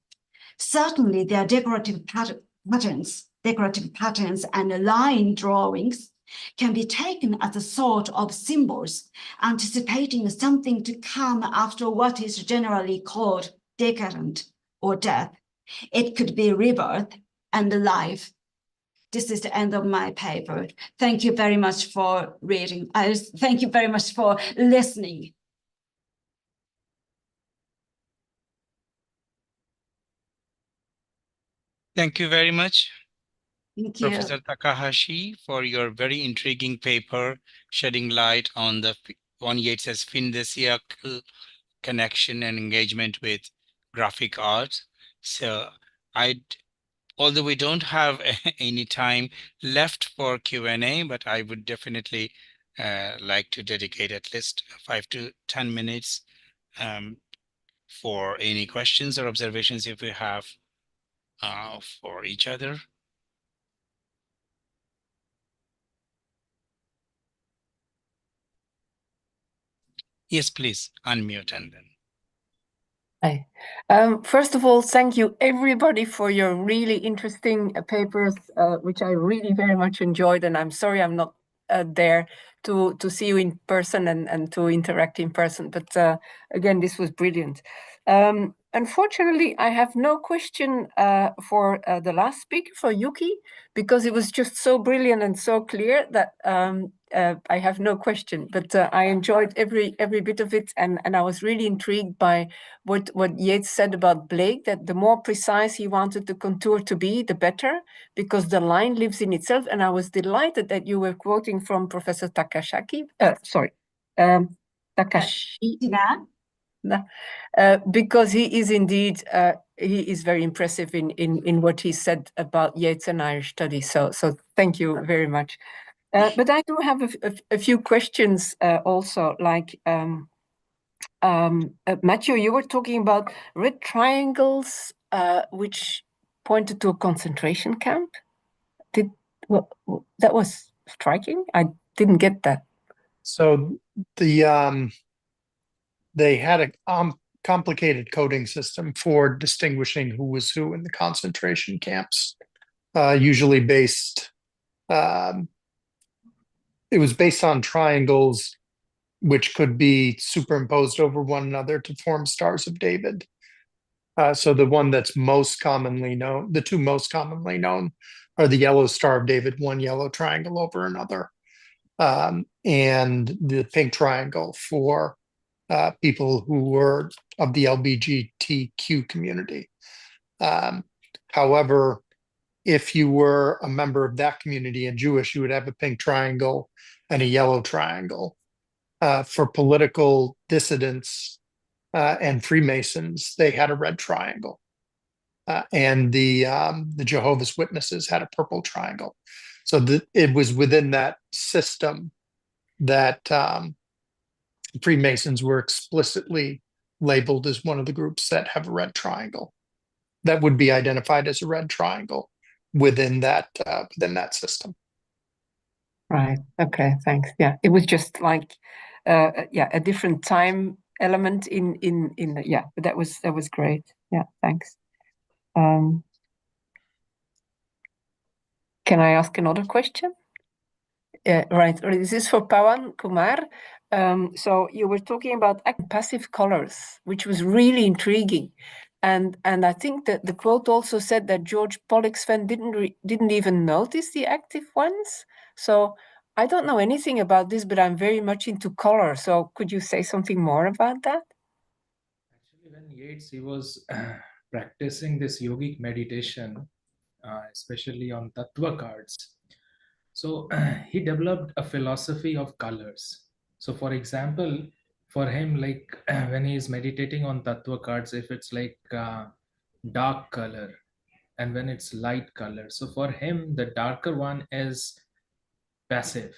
Certainly, their decorative patterns and line drawings can be taken as a sort of symbols, anticipating something to come after what is generally called decadent or death. It could be rebirth and life. This is the end of my paper. Thank you very much for reading. Thank you very much for listening. Thank you very much, Thank you. Professor Takahashi, for your very intriguing paper shedding light on Yeats's Findesiacal connection and engagement with graphic art. So although we don't have any time left for Q&A, but I would definitely like to dedicate at least 5 to 10 minutes for any questions or observations if we have for each other. Yes, please unmute and then. Hi. First of all, thank you everybody for your really interesting papers, which I really very much enjoyed. And I'm sorry I'm not there to see you in person and to interact in person. But again, this was brilliant. Unfortunately, I have no question for the last speaker, for Yuki, because it was just so brilliant and so clear that I have no question. But I enjoyed every bit of it, and I was really intrigued by what Yeats said about Blake, that the more precise he wanted the contour to be, the better, because the line lives in itself. And I was delighted that you were quoting from Professor Takashi. Because he is indeed, he is very impressive in what he said about Yeats and Irish studies. So thank you very much. But I do have a few questions also, like Matthew, you were talking about red triangles, which pointed to a concentration camp. That was striking. I didn't get that. So they had a complicated coding system for distinguishing who was who in the concentration camps, usually based, it was based on triangles which could be superimposed over one another to form stars of David. So the one that's most commonly known, the two most commonly known are the yellow Star of David, one yellow triangle over another. and the pink triangle for people who were of the LGBTQ community. However, if you were a member of that community and Jewish, you would have a pink triangle and a yellow triangle. For political dissidents and Freemasons, they had a red triangle. And the Jehovah's Witnesses had a purple triangle. So it was within that system that Freemasons were explicitly labeled as one of the groups that have a red triangle. That would be identified as a red triangle within that system. Right. Okay. Thanks. Yeah. It was just like, a different time element in yeah. That was great. Yeah. Thanks. Can I ask another question? Right. This is for Pawan Kumar. So you were talking about passive colors, which was really intriguing. And I think that the quote also said that George Pollexfen didn't even notice the active ones. So I don't know anything about this, but I'm very much into color. So could you say something more about that? Actually, when Yeats, he was practicing this yogic meditation, especially on tattva cards. So he developed a philosophy of colors. So for example, for him, like when he is meditating on tattva cards, if it's like dark color and when it's light color. So for him, the darker one is passive.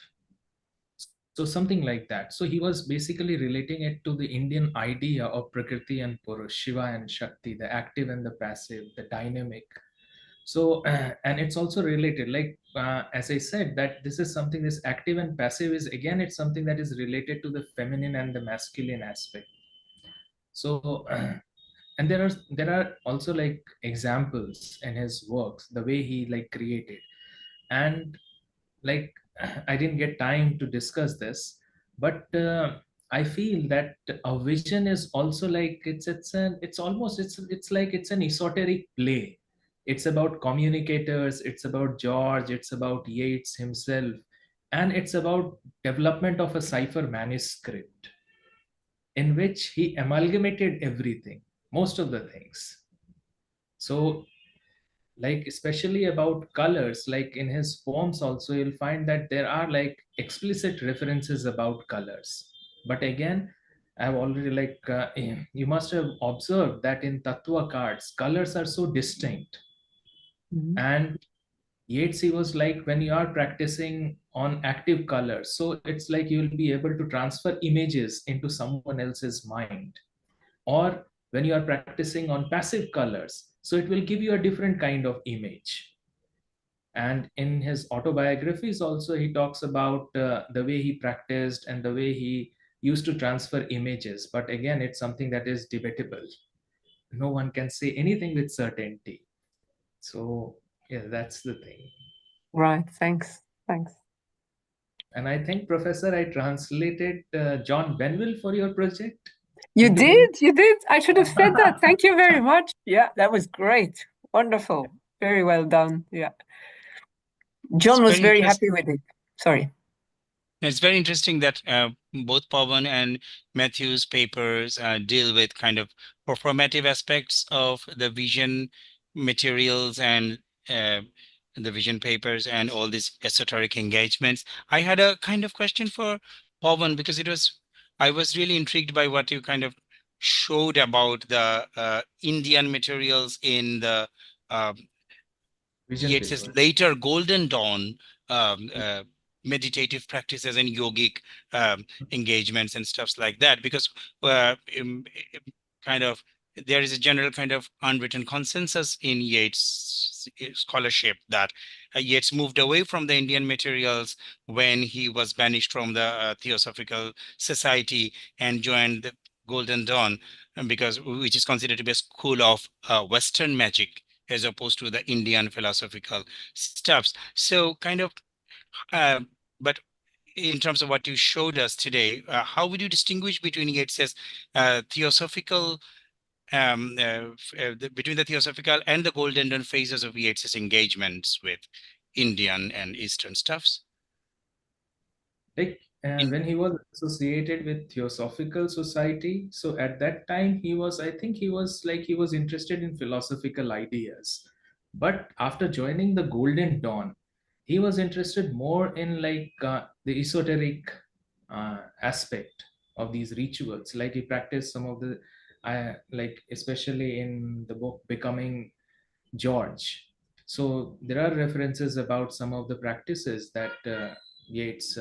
So something like that. So he was basically relating it to the Indian idea of Prakriti and Purush, Shiva and Shakti, the active and the passive, the dynamic. So and it's also related, like as I said, that this is something, this active and passive is, again, it's something that is related to the feminine and the masculine aspect. So and there are also like examples in his works, the way he like created. And like I didn't get time to discuss this, but I feel that a vision is also like it's like it's an esoteric play. It's about communicators, it's about George, it's about Yeats himself, and it's about development of a cipher manuscript in which he amalgamated everything, most of the things. So like especially about colors, like in his poems also you'll find that there are like explicit references about colors. But again, I've already like you must have observed that in tattva cards colors are so distinct. Mhm. And Yeats, he was like, when you are practicing on active colors, so it's like you'll be able to transfer images into someone else's mind. Or when you are practicing on passive colors, so it will give you a different kind of image. And in his autobiographies also he talks about the way he practiced and the way he used to transfer images. But again, it's something that is debatable. No one can say anything with certainty. So yeah, that's the thing. Right. Thanks. And I think, Professor, I translated John Benville for your project. You did. I should have said that. Thank you very much. Yeah, that was great. Wonderful. Very well done. Yeah. John was very happy with it. Sorry. It's very interesting that both Pawan and Matthew's papers deal with kind of performative aspects of the vision materials and the vision papers and all these esoteric engagements. I had a kind of question for Pawan because I was really intrigued by what you kind of showed about the Indian materials in the Yeats's later Golden Dawn meditative practices and yogic engagements and stuffs like that, because kind of there is a general kind of unwritten consensus in Yeats scholarship that Yeats moved away from the Indian materials when he was banished from the Theosophical Society and joined the Golden Dawn, which is considered to be a school of Western magic as opposed to the Indian philosophical stuffs. So kind of, but in terms of what you showed us today, how would you distinguish between Yeats's theosophical, between the theosophical and the Golden Dawn phases of Yeats's engagements with Indian and Eastern stuffs? Like when he was associated with Theosophical Society. So at that time, I think he was interested in philosophical ideas. But after joining the Golden Dawn, he was interested more in the esoteric aspect of these rituals. Like he practiced some of the, especially in the book Becoming George. So there are references about some of the practices that Yeats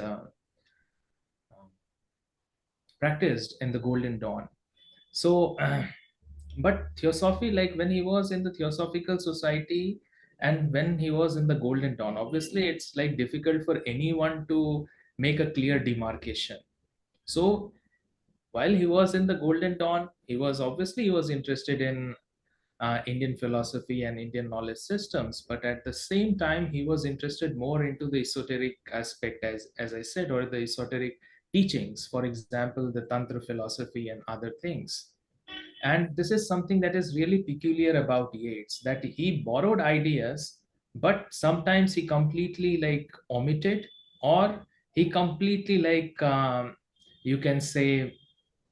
practiced in the Golden Dawn. So, but Theosophy, like when he was in the Theosophical Society and when he was in the Golden Dawn, obviously it's like difficult for anyone to make a clear demarcation. So while he was in the Golden Dawn, he was interested in Indian philosophy and Indian knowledge systems, but at the same time, he was interested more into the esoteric aspect, as I said, or the esoteric teachings, for example, the Tantra philosophy and other things. And this is something that is really peculiar about Yeats, that he borrowed ideas, but sometimes he completely omitted, or he completely you can say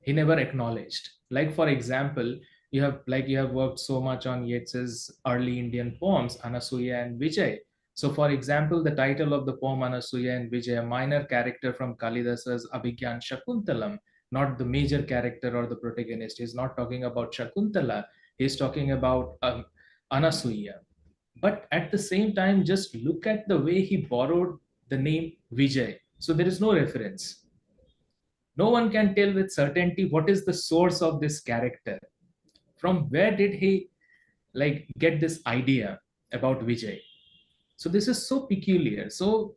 he never acknowledged. Like for example, you have worked so much on Yeats's early Indian poems, Anasuya and Vijay. So for example, the title of the poem Anasuya and Vijay, a minor character from Kalidasa's Abhigyan Shakuntalam, not the major character or the protagonist. He's not talking about Shakuntala, he's talking about Anasuya. But at the same time, just look at the way he borrowed the name Vijay. So there is no reference. No one can tell with certainty what is the source of this character. From where did he get this idea about Vijay? So this is so peculiar. So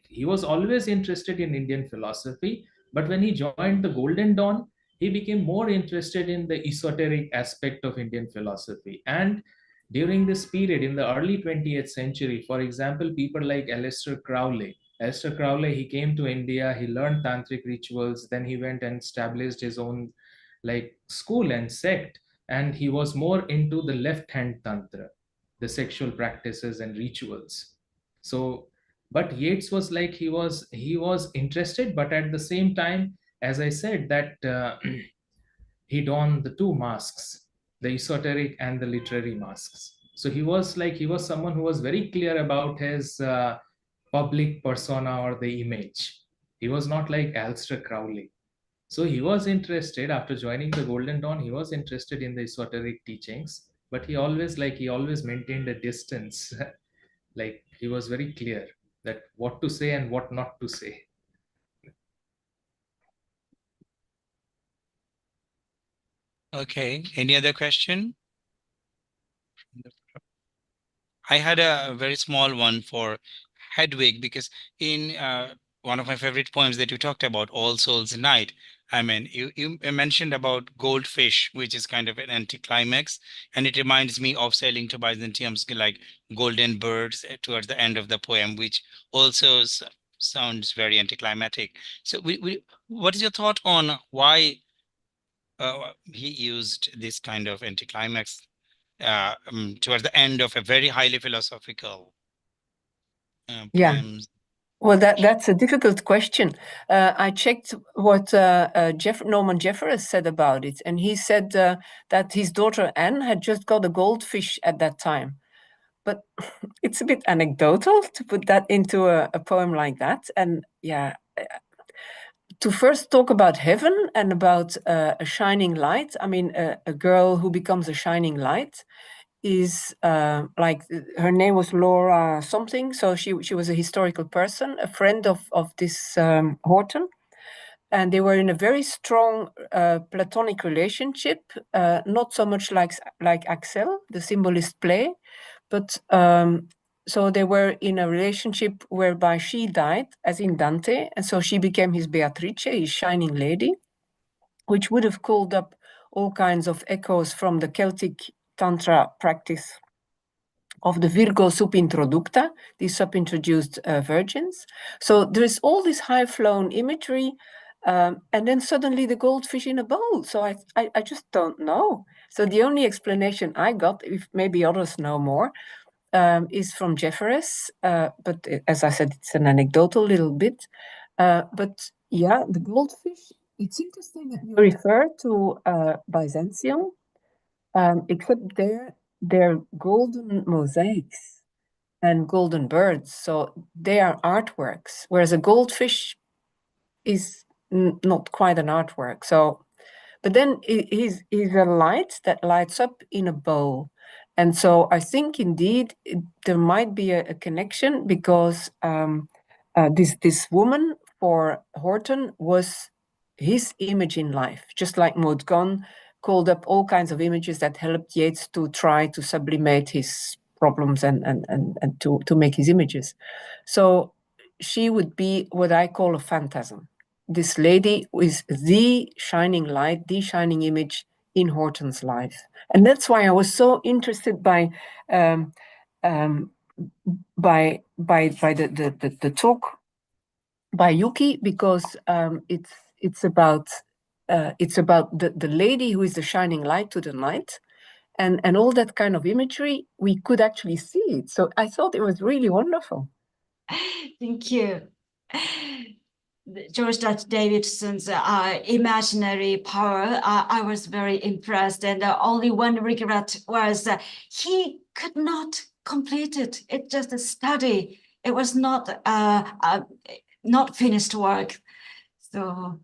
he was always interested in Indian philosophy, but when he joined the Golden Dawn, he became more interested in the esoteric aspect of Indian philosophy. And during this period in the early 20th century, for example, people like Aleister Crowley. Aleister Crowley, he came to India, he learned tantric rituals, then he went and established his own school and sect, and he was more into the left hand tantra, the sexual practices and rituals. So but Yeats was he was interested, but at the same time, as I said, that he donned the two masks, the esoteric and the literary masks. So he was someone who was very clear about his public persona or the image. He was not like Aleister Crowley. So he was interested after joining the Golden Dawn. He was interested in the esoteric teachings, but he always maintained a distance. He was very clear that what to say and what not to say. Okay, any other question? I had a very small one for Hedwig, because in one of my favorite poems that you talked about, All Souls Night, I mean, you mentioned about goldfish, which is kind of an anticlimax, and it reminds me of Sailing to Byzantium's like golden birds towards the end of the poem, which also sounds very anticlimactic. So what is your thought on why he used this kind of anticlimax towards the end of a very highly philosophical poems? Well, that's a difficult question. I checked what Norman Jeffers said about it, and he said that his daughter Anne had just got a goldfish at that time. But it's a bit anecdotal to put that into a poem like that. And to first talk about heaven and about a shining light. I mean, a girl who becomes a shining light is her name was Laura something. So she was a historical person, a friend of this Horton. And they were in a very strong platonic relationship, not so much like Axel, the symbolist play, but so they were in a relationship whereby she died, as in Dante, and so she became his Beatrice, his shining lady, which would have called up all kinds of echoes from the Celtic Tantra practice of the Virgo subintroducta, these subintroduced virgins. So there is all this high-flown imagery, and then suddenly the goldfish in a bowl. So I just don't know. So the only explanation I got, if maybe others know more, is from Jeffers, but as I said, it's an anecdotal little bit, But yeah, the goldfish, it's interesting that you refer to Byzantium, except they're golden mosaics and golden birds. So they are artworks, whereas a goldfish is not quite an artwork. So, but then he's a light that lights up in a bowl. And so I think indeed there might be a connection, because this woman for Horton was his image in life, just like Maud Gonne called up all kinds of images that helped Yeats to try to sublimate his problems and to make his images. So she would be what I call a phantasm. This lady is the shining light, the shining image in Horton's life. And that's why I was so interested by the talk by Yuki, because it's about the lady who is the shining light to the night, and all that kind of imagery. We could actually see it. So I thought it was really wonderful. Thank you. George Davidson's imaginary power, I was very impressed, and only one regret was he could not complete it. It's just a study. It was not finished work. So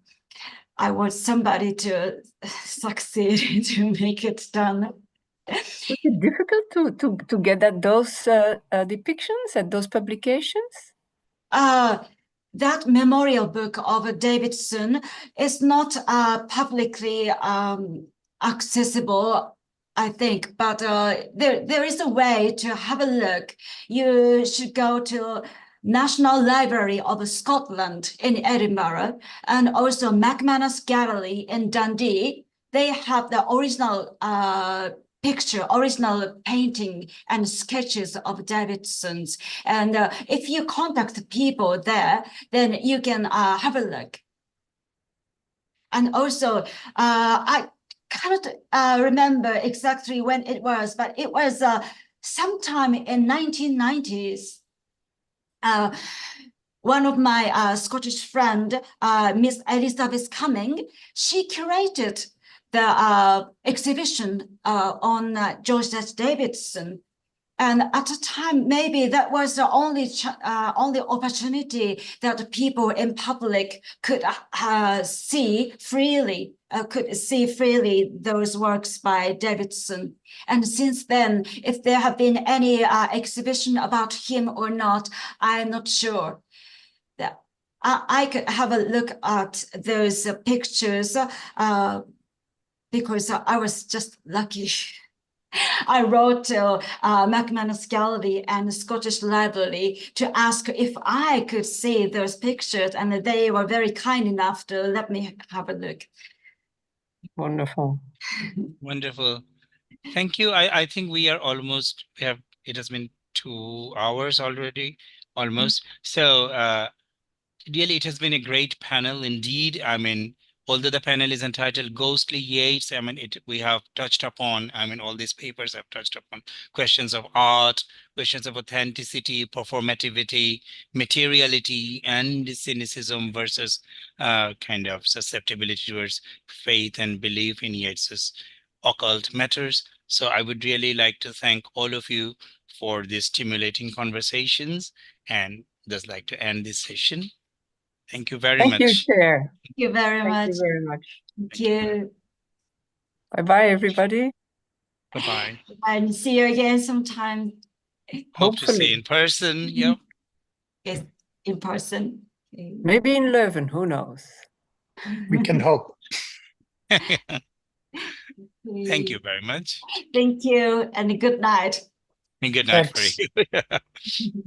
I want somebody to succeed to make it done. Was it difficult to get at those depictions, at those publications? That memorial book of Davidson is not publicly accessible, I think, but there is a way to have a look. You should go to National Library of Scotland in Edinburgh, and also McManus Gallery in Dundee. They have the original original painting and sketches of Davidson's. And if you contact people there, then you can have a look. And also, I cannot remember exactly when it was, but it was sometime in 1990s. One of my Scottish friend, Miss Elizabeth Cumming, she curated the exhibition on George Davidson. And at the time, maybe that was the only opportunity that people in public could see freely those works by Davidson. And since then, if there have been any exhibition about him or not, I'm not sure. I could have a look at those pictures because I was just lucky. I wrote to McManus Gallery and the Scottish Library to ask if I could see those pictures, and they were very kind enough to let me have a look. Wonderful. Wonderful. Thank you. I think we are almost, it has been 2 hours already, almost. So really, it has been a great panel indeed. I mean, although the panel is entitled Ghostly Yeats, I mean, we have touched upon, I mean, all these papers have touched upon questions of art, questions of authenticity, performativity, materiality, and cynicism versus kind of susceptibility towards faith and belief in Yeats's occult matters. So I would really like to thank all of you for these stimulating conversations, and just like to end this session. Thank you very much. Thank you, Chair. Thank you very much. Thank you very much. Thank you. Bye-bye, everybody. Bye-bye. And see you again sometime. Hope to see Hopefully. you in person. Yeah. Yes, in person. Maybe in Leuven, who knows? We can hope. Thank you very much. Thank you, and good night. And good night Thanks. for you.